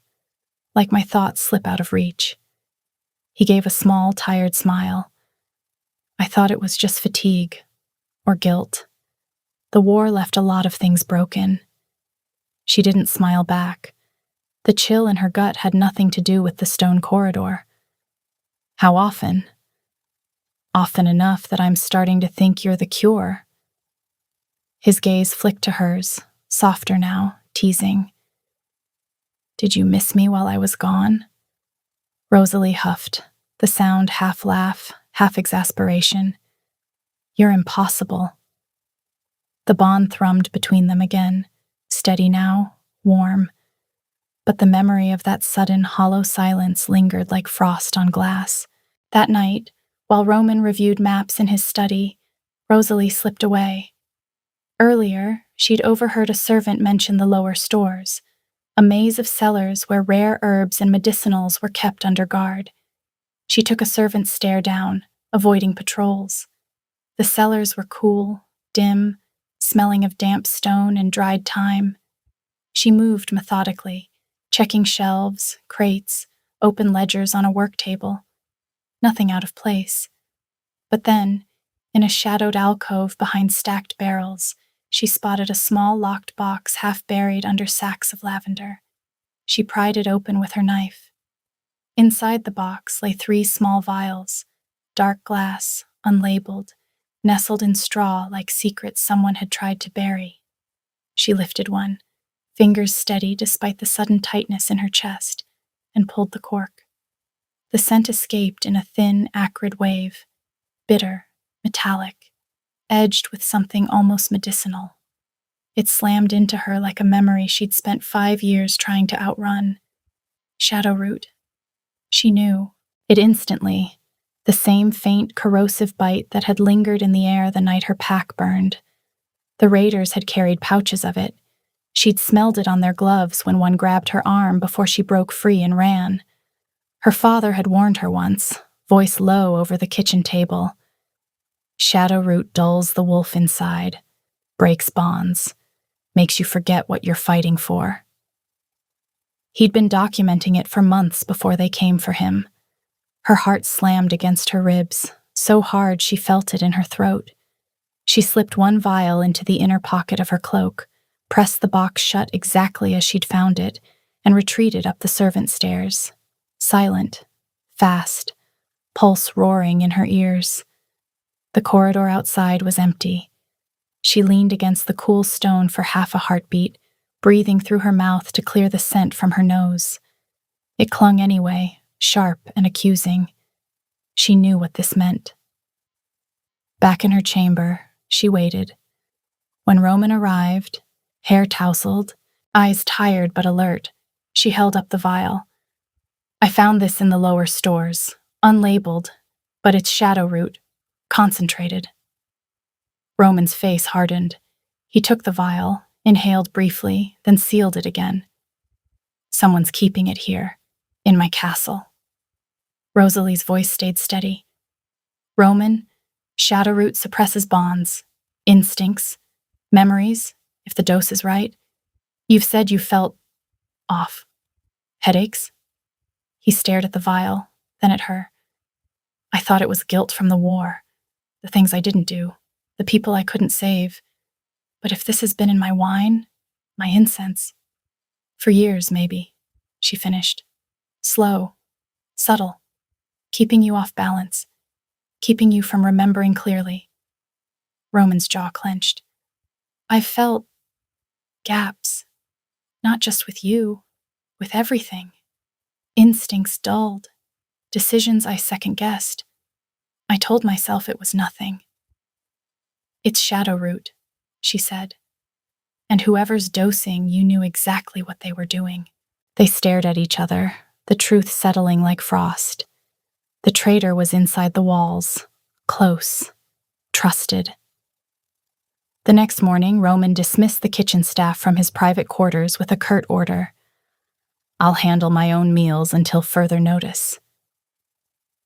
Like my thoughts slip out of reach." He gave a small, tired smile. "I thought it was just fatigue. Or guilt. The war left a lot of things broken." She didn't smile back. The chill in her gut had nothing to do with the stone corridor. "How often?" "Often enough that I'm starting to think you're the cure." His gaze flicked to hers, softer now, teasing. "Did you miss me while I was gone?" Rosalie huffed, the sound half laugh, half exasperation. "You're impossible." The bond thrummed between them again, steady now, warm. But the memory of that sudden hollow silence lingered like frost on glass. That night, while Roman reviewed maps in his study, Rosalie slipped away. Earlier, she'd overheard a servant mention the lower stores, a maze of cellars where rare herbs and medicinals were kept under guard. She took a servant's stare down, avoiding patrols. The cellars were cool, dim, smelling of damp stone and dried thyme. She moved methodically, checking shelves, crates, open ledgers on a work table. Nothing out of place. But then, in a shadowed alcove behind stacked barrels, she spotted a small locked box half buried under sacks of lavender. She pried it open with her knife. Inside the box lay 3 small vials, dark glass, unlabeled, nestled in straw like secrets someone had tried to bury. She lifted one, fingers steady despite the sudden tightness in her chest, and pulled the cork. The scent escaped in a thin, acrid wave, bitter, metallic, edged with something almost medicinal. It slammed into her like a memory she'd spent 5 years trying to outrun. Shadowroot. She knew it instantly, the same faint, corrosive bite that had lingered in the air the night her pack burned. The raiders had carried pouches of it. She'd smelled it on their gloves when one grabbed her arm before she broke free and ran. Her father had warned her once, voice low over the kitchen table. Shadowroot dulls the wolf inside, breaks bonds, makes you forget what you're fighting for. He'd been documenting it for months before they came for him. Her heart slammed against her ribs, so hard she felt it in her throat. She slipped one vial into the inner pocket of her cloak, pressed the box shut exactly as she'd found it, and retreated up the servant stairs. Silent, fast, pulse roaring in her ears. The corridor outside was empty. She leaned against the cool stone for half a heartbeat, breathing through her mouth to clear the scent from her nose. It clung anyway, sharp and accusing. She knew what this meant. Back in her chamber, she waited. When Roman arrived, hair tousled, eyes tired but alert, she held up the vial. "I found this in the lower stores, unlabeled, but it's shadowroot, concentrated." Roman's face hardened. He took the vial, inhaled briefly, then sealed it again. "Someone's keeping it here, in my castle." Rosalie's voice stayed steady. "Roman, shadowroot suppresses bonds, instincts, memories, if the dose is right. You've said you felt off. Headaches?" He stared at the vial, then at her. "I thought it was guilt from the war, the things I didn't do, the people I couldn't save. But if this has been in my wine, my incense, for years maybe," she finished. "Slow, subtle, keeping you off balance, keeping you from remembering clearly." Roman's jaw clenched. "I've felt gaps, not just with you, with everything. Instincts dulled, decisions I second-guessed. I told myself it was nothing." "It's shadowroot," she said. "And whoever's dosing, you knew exactly what they were doing." They stared at each other, the truth settling like frost. The traitor was inside the walls, close, trusted. The next morning, Roman dismissed the kitchen staff from his private quarters with a curt order. "I'll handle my own meals until further notice."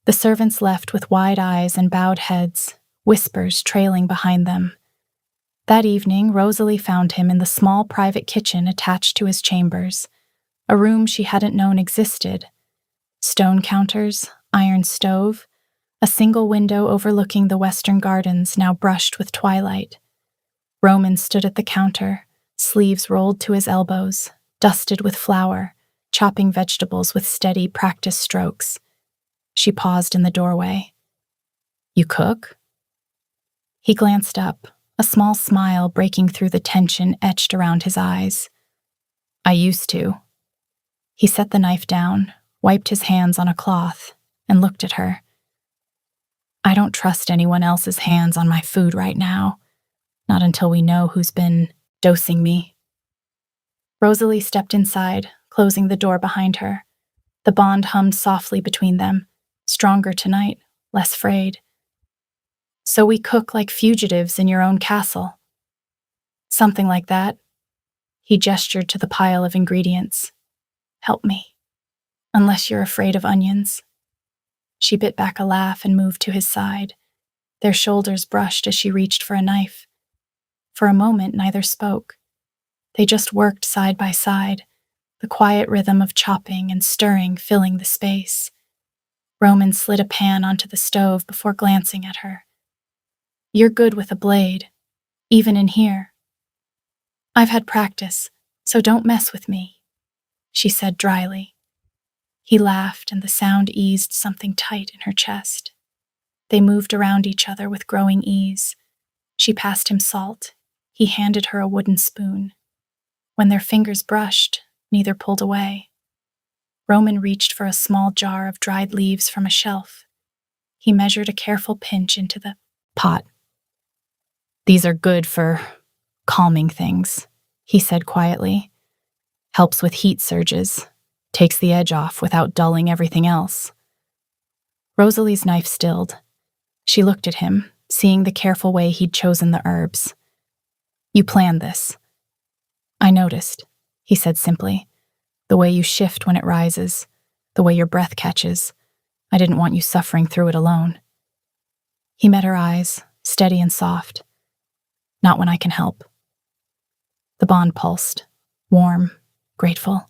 The servants left with wide eyes and bowed heads, whispers trailing behind them. That evening, Rosalie found him in the small private kitchen attached to his chambers, a room she hadn't known existed. Stone counters, iron stove, a single window overlooking the western gardens now brushed with twilight. Roman stood at the counter, sleeves rolled to his elbows, dusted with flour, chopping vegetables with steady, practiced strokes. She paused in the doorway. "You cook?" He glanced up, a small smile breaking through the tension etched around his eyes. "I used to." He set the knife down, wiped his hands on a cloth, and looked at her. "I don't trust anyone else's hands on my food right now, not until we know who's been dosing me." Rosalie stepped inside, closing the door behind her. The bond hummed softly between them, stronger tonight, less frayed. "So we cook like fugitives in your own castle?" "Something like that." He gestured to the pile of ingredients. Help me. Unless you're afraid of onions. She bit back a laugh and moved to his side. Their shoulders brushed as she reached for a knife. For a moment, neither spoke. They just worked side by side, the quiet rhythm of chopping and stirring filling the space. Roman slid a pan onto the stove before glancing at her. You're good with a blade, even in here. I've had practice, so don't mess with me, she said dryly. He laughed, and the sound eased something tight in her chest. They moved around each other with growing ease. She passed him salt. He handed her a wooden spoon. When their fingers brushed, neither pulled away. Roman reached for a small jar of dried leaves from a shelf. He measured a careful pinch into the pot. These are good for calming things, he said quietly. Helps with heat surges. Takes the edge off without dulling everything else. Rosalie's knife stilled. She looked at him, seeing the careful way he'd chosen the herbs. You planned this. I noticed, he said simply. The way you shift when it rises, the way your breath catches. I didn't want you suffering through it alone. He met her eyes, steady and soft. Not when I can help. The bond pulsed, warm, grateful.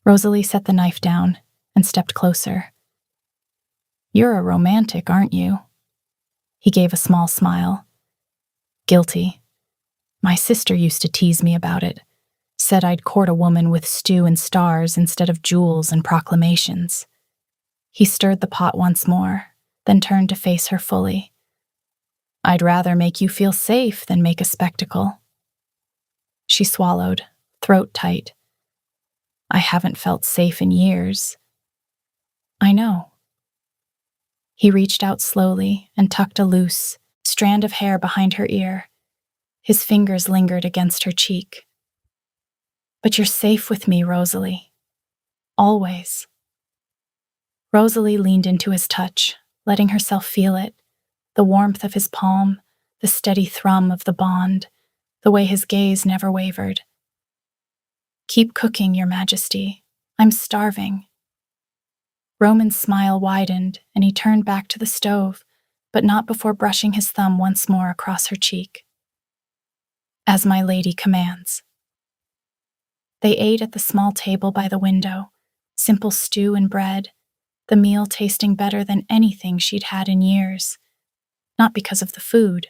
Rosalie set the knife down and stepped closer. You're a romantic, aren't you? He gave a small smile. Guilty. My sister used to tease me about it. Said I'd court a woman with stew and stars instead of jewels and proclamations. He stirred the pot once more, then turned to face her fully. I'd rather make you feel safe than make a spectacle. She swallowed, throat tight. I haven't felt safe in years. I know. He reached out slowly and tucked a loose strand of hair behind her ear. His fingers lingered against her cheek. But you're safe with me, Rosalie. Always. Rosalie leaned into his touch, letting herself feel it, the warmth of his palm, the steady thrum of the bond, the way his gaze never wavered. Keep cooking, Your Majesty. I'm starving. Roman's smile widened, and he turned back to the stove, but not before brushing his thumb once more across her cheek. As my lady commands. They ate at the small table by the window, simple stew and bread, the meal tasting better than anything she'd had in years. Not because of the food,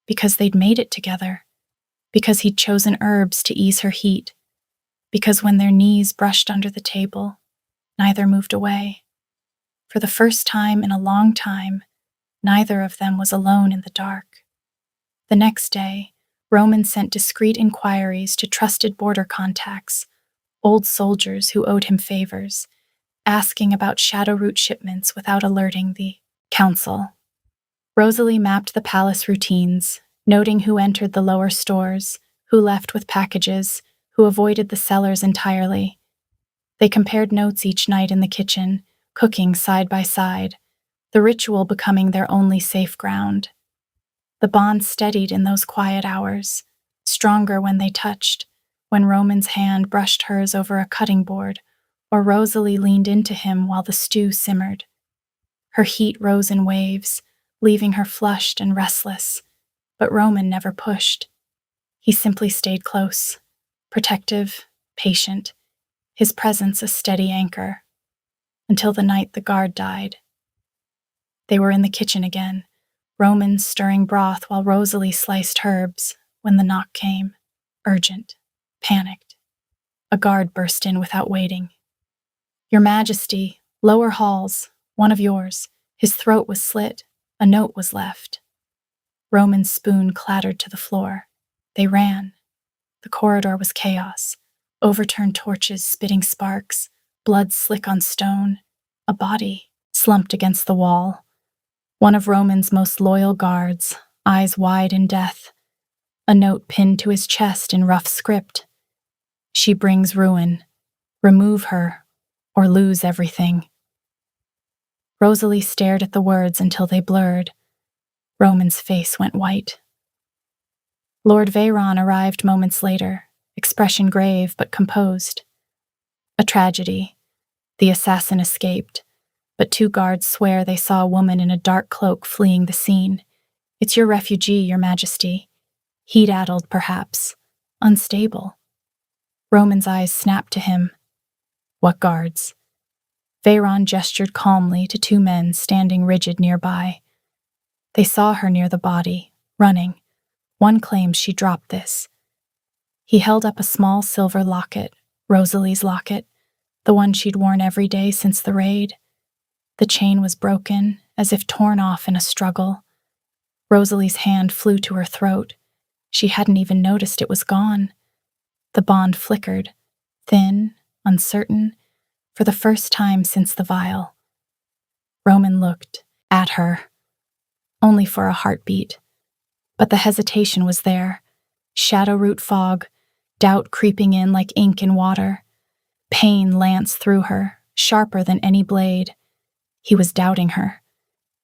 because they'd made it together, because he'd chosen herbs to ease her heat, because when their knees brushed under the table, neither moved away. For the first time in a long time, neither of them was alone in the dark. The next day, Roman sent discreet inquiries to trusted border contacts, old soldiers who owed him favors, asking about shadow route shipments without alerting the council. Rosalie mapped the palace routines, noting who entered the lower stores, who left with packages, who avoided the cellars entirely. They compared notes each night in the kitchen, cooking side by side, the ritual becoming their only safe ground. The bond steadied in those quiet hours, stronger when they touched, when Roman's hand brushed hers over a cutting board, or Rosalie leaned into him while the stew simmered. Her heat rose in waves, leaving her flushed and restless, but Roman never pushed. He simply stayed close, protective, patient, his presence a steady anchor, until the night the guard died. They were in the kitchen again, Roman stirring broth while Rosalie sliced herbs, when the knock came, urgent, panicked. A guard burst in without waiting. Your Majesty, lower halls, one of yours. His throat was slit, a note was left. Roman's spoon clattered to the floor. They ran. The corridor was chaos, overturned torches spitting sparks, blood slick on stone, a body slumped against the wall. One of Roman's most loyal guards, eyes wide in death, a note pinned to his chest in rough script. She brings ruin. Remove her, or lose everything. Rosalie stared at the words until they blurred. Roman's face went white. Lord Veyron arrived moments later, expression grave but composed. A tragedy. The assassin escaped, but 2 guards swear they saw a woman in a dark cloak fleeing the scene. It's your refugee, Your Majesty. Heat-addled, perhaps. Unstable. Roman's eyes snapped to him. What guards? Veyron gestured calmly to 2 men standing rigid nearby. They saw her near the body, running. One claims she dropped this. He held up a small silver locket, Rosalie's locket, the one she'd worn every day since the raid. The chain was broken, as if torn off in a struggle. Rosalie's hand flew to her throat. She hadn't even noticed it was gone. The bond flickered, thin, uncertain, for the first time since the vial. Roman looked at her, only for a heartbeat. But the hesitation was there. Shadowroot fog, doubt creeping in like ink in water. Pain lanced through her, sharper than any blade. He was doubting her.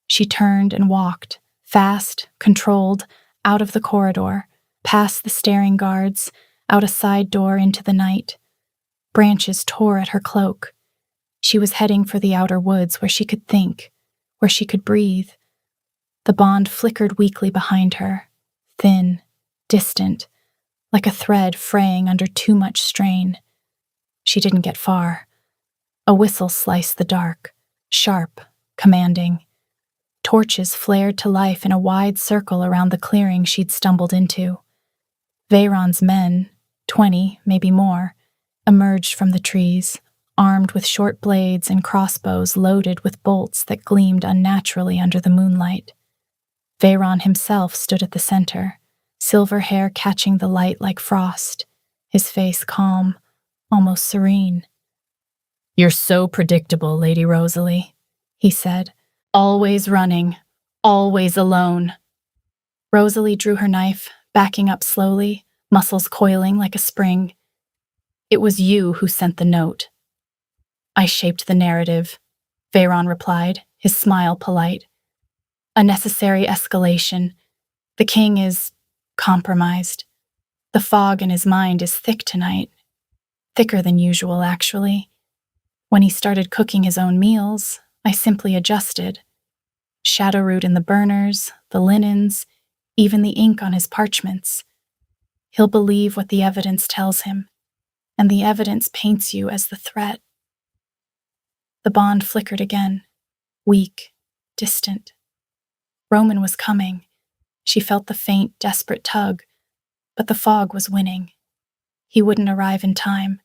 She turned and walked, fast, controlled, out of the corridor, past the staring guards, out a side door into the night. Branches tore at her cloak. She was heading for the outer woods where she could think, where she could breathe. The bond flickered weakly behind her, thin, distant, like a thread fraying under too much strain. She didn't get far. A whistle sliced the dark, sharp, commanding. Torches flared to life in a wide circle around the clearing she'd stumbled into. Veyron's men, 20, maybe more, emerged from the trees, armed with short blades and crossbows loaded with bolts that gleamed unnaturally under the moonlight. Veyron himself stood at the center, silver hair catching the light like frost, his face calm, almost serene. "You're so predictable, Lady Rosalie," he said. "Always running, always alone." Rosalie drew her knife, backing up slowly, muscles coiling like a spring. "It was you who sent the note." "I shaped the narrative," Veyron replied, his smile polite. "A necessary escalation. The king is compromised. The fog in his mind is thick tonight. Thicker than usual, actually. When he started cooking his own meals, I simply adjusted. Shadowroot in the burners, the linens, even the ink on his parchments. He'll believe what the evidence tells him, and the evidence paints you as the threat." The bond flickered again, weak, distant. Roman was coming. She felt the faint, desperate tug, but the fog was winning. He wouldn't arrive in time.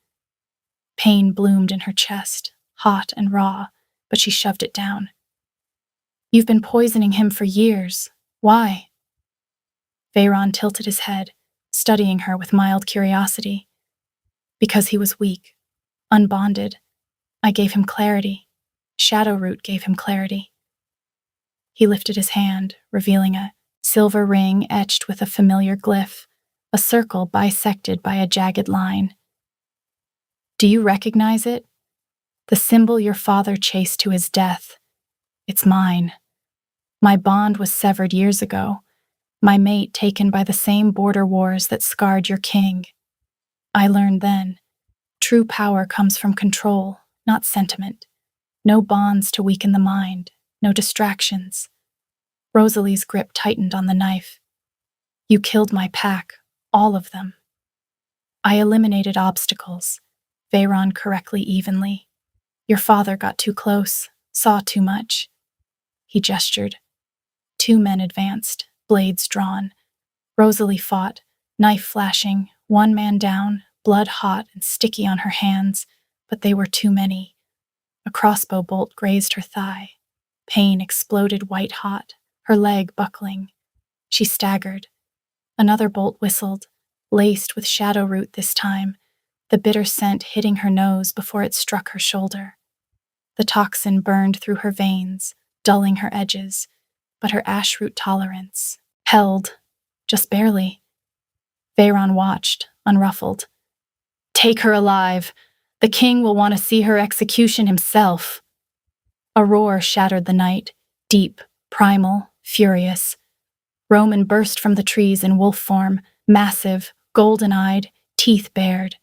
Pain bloomed in her chest, hot and raw, but she shoved it down. "You've been poisoning him for years. Why?" Veyron tilted his head, studying her with mild curiosity. "Because he was weak, unbonded. I gave him clarity. Shadowroot gave him clarity." He lifted his hand, revealing a silver ring etched with a familiar glyph, a circle bisected by a jagged line. "Do you recognize it? The symbol your father chased to his death. It's mine. My bond was severed years ago, my mate taken by the same border wars that scarred your king. I learned then, true power comes from control, not sentiment. No bonds to weaken the mind, no distractions." Rosalie's grip tightened on the knife. "You killed my pack, all of them." "I eliminated obstacles," Veyron correctly evenly. "Your father got too close, saw too much." He gestured. 2 men advanced, blades drawn. Rosalie fought, knife flashing, 1 man down, blood hot and sticky on her hands, but they were too many. A crossbow bolt grazed her thigh. Pain exploded white-hot, her leg buckling. She staggered. Another bolt whistled, laced with shadowroot this time, the bitter scent hitting her nose before it struck her shoulder. The toxin burned through her veins, dulling her edges, but her ashroot tolerance held, just barely. Veyron watched, unruffled. "Take her alive. The king will want to see her execution himself." A roar shattered the night, deep, primal, furious. Roman burst from the trees in wolf form, massive, golden-eyed, teeth bared.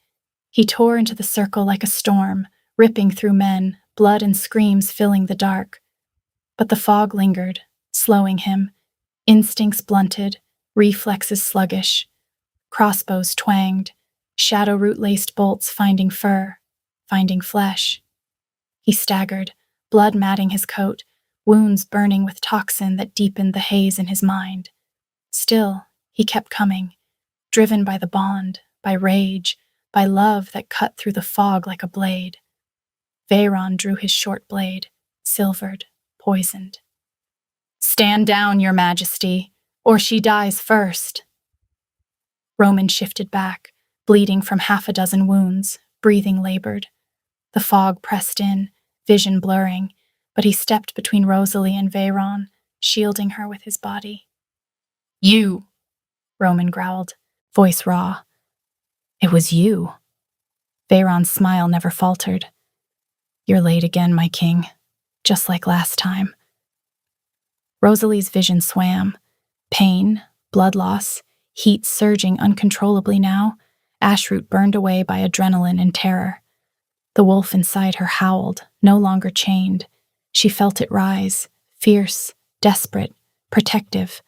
He tore into the circle like a storm, ripping through men, blood and screams filling the dark. But the fog lingered, slowing him, instincts blunted, reflexes sluggish. Crossbows twanged, shadow root-laced bolts finding fur, finding flesh. He staggered, blood matting his coat, wounds burning with toxin that deepened the haze in his mind. Still, he kept coming, driven by the bond, by rage, by love that cut through the fog like a blade. Veyron drew his short blade, silvered, poisoned. "Stand down, your majesty, or she dies first." Roman shifted back, bleeding from half a dozen wounds, breathing labored. The fog pressed in, vision blurring, but he stepped between Rosalie and Veyron, shielding her with his body. "You," Roman growled, voice raw. "It was you." Veyron's smile never faltered. "You're late again, my king, just like last time." Rosalie's vision swam. Pain, blood loss, heat surging uncontrollably now, ashroot burned away by adrenaline and terror. The wolf inside her howled, no longer chained. She felt it rise, fierce, desperate, protective.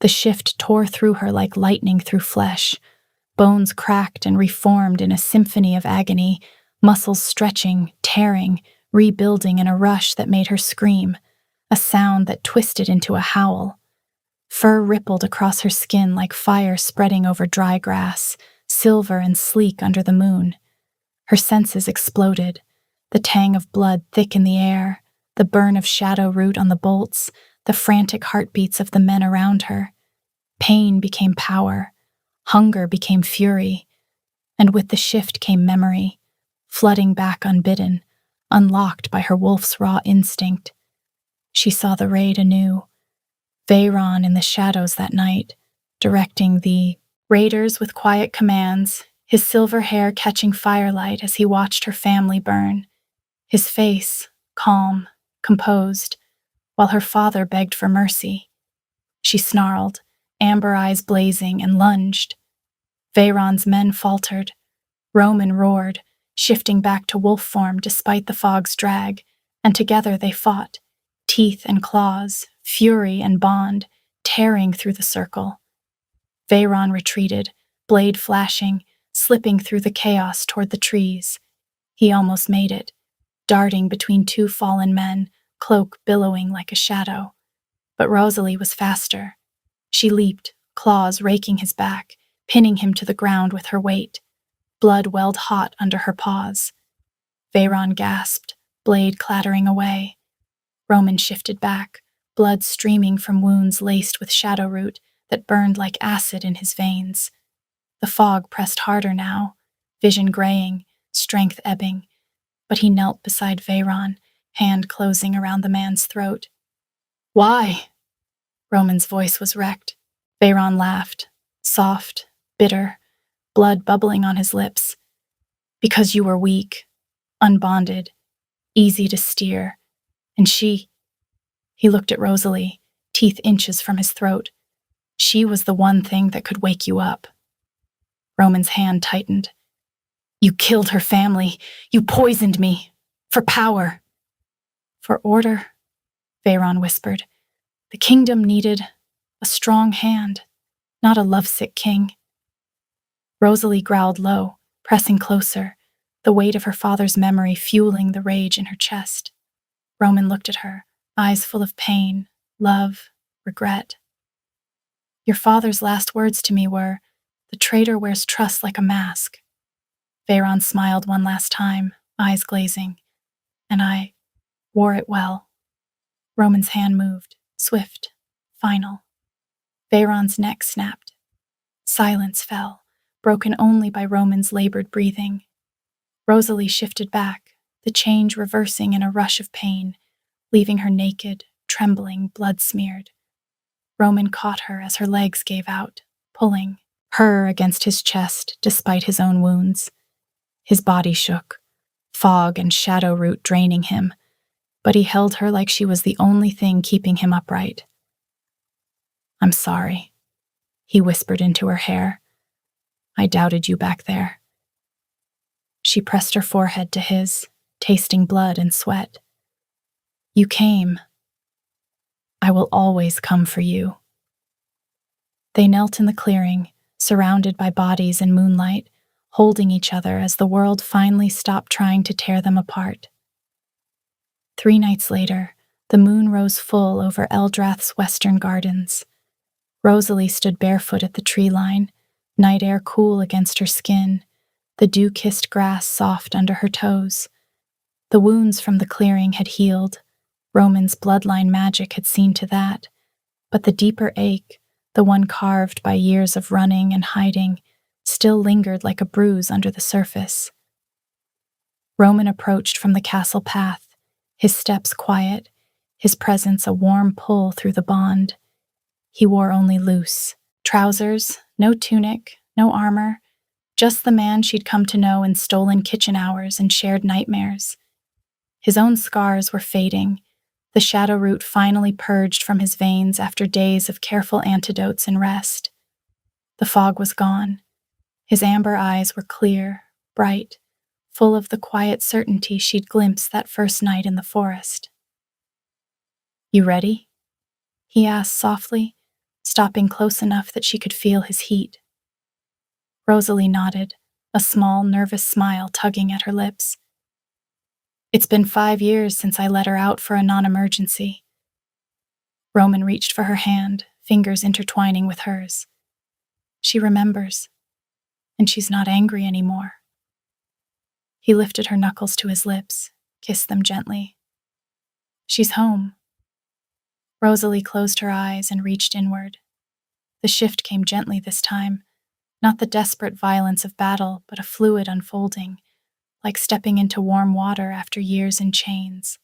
The shift tore through her like lightning through flesh. Bones cracked and reformed in a symphony of agony, muscles stretching, tearing, rebuilding in a rush that made her scream, a sound that twisted into a howl. Fur rippled across her skin like fire spreading over dry grass, silver and sleek under the moon. Her senses exploded, the tang of blood thick in the air, the burn of shadow root on the bolts, the frantic heartbeats of the men around her. Pain became power, hunger became fury, and with the shift came memory, flooding back unbidden, unlocked by her wolf's raw instinct. She saw the raid anew. Veyron in the shadows that night, directing the raiders with quiet commands, his silver hair catching firelight as he watched her family burn. His face, calm, composed, while her father begged for mercy. She snarled, amber eyes blazing, and lunged. Veyron's men faltered. Roman roared, shifting back to wolf form despite the fog's drag, and together they fought, teeth and claws, fury and bond, tearing through the circle. Veyron retreated, blade flashing, slipping through the chaos toward the trees. He almost made it, darting between two fallen men, cloak billowing like a shadow. But Rosalie was faster. She leaped, claws raking his back, pinning him to the ground with her weight. Blood welled hot under her paws. Veyron gasped, blade clattering away. Roman shifted back, blood streaming from wounds laced with shadow root that burned like acid in his veins. The fog pressed harder now, vision graying, strength ebbing, but he knelt beside Veyron, hand closing around the man's throat. "Why?" Roman's voice was wrecked. Veyron laughed, soft, bitter, blood bubbling on his lips. "Because you were weak, unbonded, easy to steer, and she..." He looked at Rosalie, teeth inches from his throat. "She was the one thing that could wake you up." Roman's hand tightened. "You killed her family. You poisoned me. For power." "For order," Veyron whispered. "The kingdom needed a strong hand, not a lovesick king." Rosalie growled low, pressing closer, the weight of her father's memory fueling the rage in her chest. Roman looked at her, eyes full of pain, love, regret. "Your father's last words to me were, 'The traitor wears trust like a mask.'" Veyron smiled one last time, eyes glazing. "And I wore it well." Roman's hand moved, swift, final. Veyron's neck snapped. Silence fell, broken only by Roman's labored breathing. Rosalie shifted back, the change reversing in a rush of pain, leaving her naked, trembling, blood-smeared. Roman caught her as her legs gave out, pulling her against his chest despite his own wounds. His body shook, fog and shadow root draining him, but he held her like she was the only thing keeping him upright. "I'm sorry," he whispered into her hair. I doubted you back there." She pressed her forehead to his, tasting blood and sweat. "You came. I will always come for you." They knelt in the clearing, surrounded by bodies and moonlight, holding each other as the world finally stopped trying to tear them apart. 3 nights later, the moon rose full over Eldrath's western gardens. Rosalie stood barefoot at the tree line, night air cool against her skin, the dew-kissed grass soft under her toes. The wounds from the clearing had healed. Roman's bloodline magic had seen to that. But the deeper ache, the one carved by years of running and hiding, still lingered like a bruise under the surface. Roman approached from the castle path, his steps quiet, his presence a warm pull through the bond. He wore only loose trousers, no tunic, no armor, just the man she'd come to know in stolen kitchen hours and shared nightmares. His own scars were fading, the shadow root finally purged from his veins after days of careful antidotes and rest. The fog was gone. His amber eyes were clear, bright, full of the quiet certainty she'd glimpsed that first night in the forest. "You ready?" he asked softly, stopping close enough that she could feel his heat. Rosalie nodded, a small, nervous smile tugging at her lips. "It's been 5 years since I let her out for a non-emergency." Roman reached for her hand, fingers intertwining with hers. "She remembers, and she's not angry anymore." He lifted her knuckles to his lips, kissed them gently. "She's home." Rosalie closed her eyes and reached inward. The shift came gently this time, not the desperate violence of battle, but a fluid unfolding, like stepping into warm water after years in chains.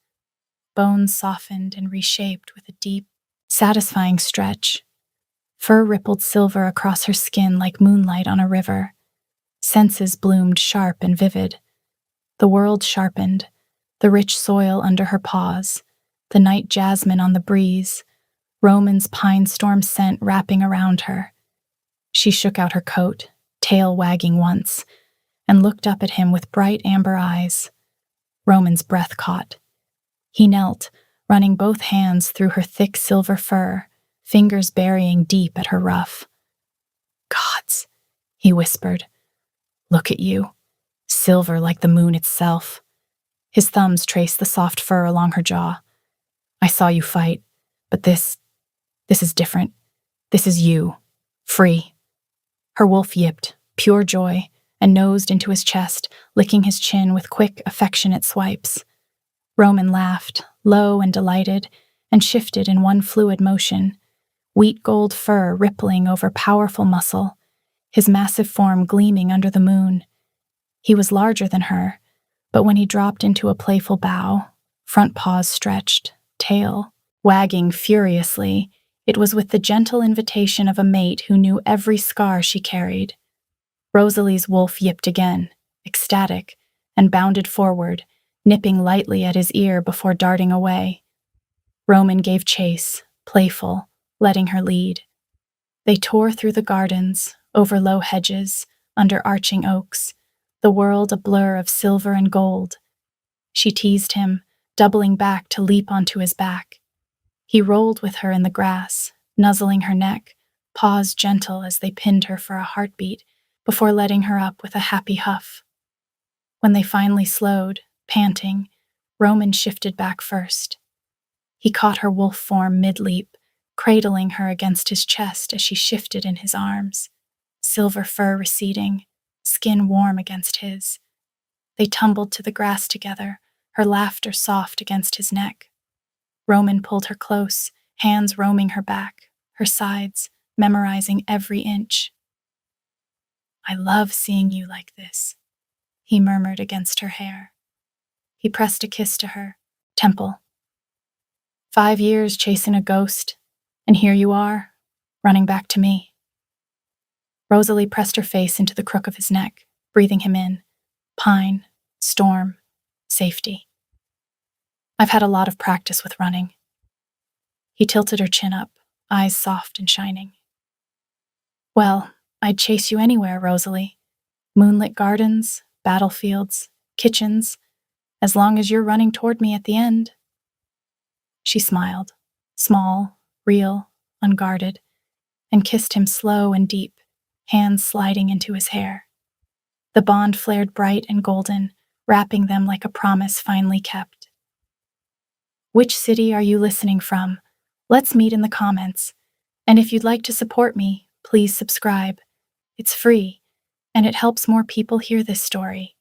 Bones softened and reshaped with a deep, satisfying stretch. Fur rippled silver across her skin like moonlight on a river. Senses bloomed sharp and vivid. The world sharpened, the rich soil under her paws, the night jasmine on the breeze, Roman's pine storm scent wrapping around her. She shook out her coat, tail wagging once, and looked up at him with bright amber eyes. Roman's breath caught. He knelt, running both hands through her thick silver fur, fingers burying deep at her ruff. "Gods," he whispered. "Look at you. Silver like the moon itself." His thumbs traced the soft fur along her jaw. "I saw you fight, but this is different. This is you. Free." Her wolf yipped, pure joy, and nosed into his chest, licking his chin with quick, affectionate swipes. Roman laughed, low and delighted, and shifted in one fluid motion, wheat gold fur rippling over powerful muscle, his massive form gleaming under the moon. He was larger than her, but when he dropped into a playful bow, front paws stretched, tail wagging furiously, it was with the gentle invitation of a mate who knew every scar she carried. Rosalie's wolf yipped again, ecstatic, and bounded forward, nipping lightly at his ear before darting away. Roman gave chase, playful, letting her lead. They tore through the gardens, over low hedges, under arching oaks, the world a blur of silver and gold. She teased him, doubling back to leap onto his back. He rolled with her in the grass, nuzzling her neck, paws gentle as they pinned her for a heartbeat, before letting her up with a happy huff. When they finally slowed, panting, Roman shifted back first. He caught her wolf form mid-leap, cradling her against his chest as she shifted in his arms, silver fur receding, skin warm against his. They tumbled to the grass together, her laughter soft against his neck. Roman pulled her close, hands roaming her back, her sides, memorizing every inch. "I love seeing you like this," he murmured against her hair. He pressed a kiss to her, temple. 5 years chasing a ghost, and here you are, running back to me. Rosalie pressed her face into the crook of his neck, breathing him in. Pine, storm, safety. "I've had a lot of practice with running." He tilted her chin up, eyes soft and shining. "Well, I'd chase you anywhere, Rosalie. Moonlit gardens, battlefields, kitchens, as long as you're running toward me at the end." She smiled, small, real, unguarded, and kissed him slow and deep, hands sliding into his hair. The bond flared bright and golden, wrapping them like a promise finally kept. Which city are you listening from? Let's meet in the comments. And if you'd like to support me, please subscribe. It's free, and it helps more people hear this story.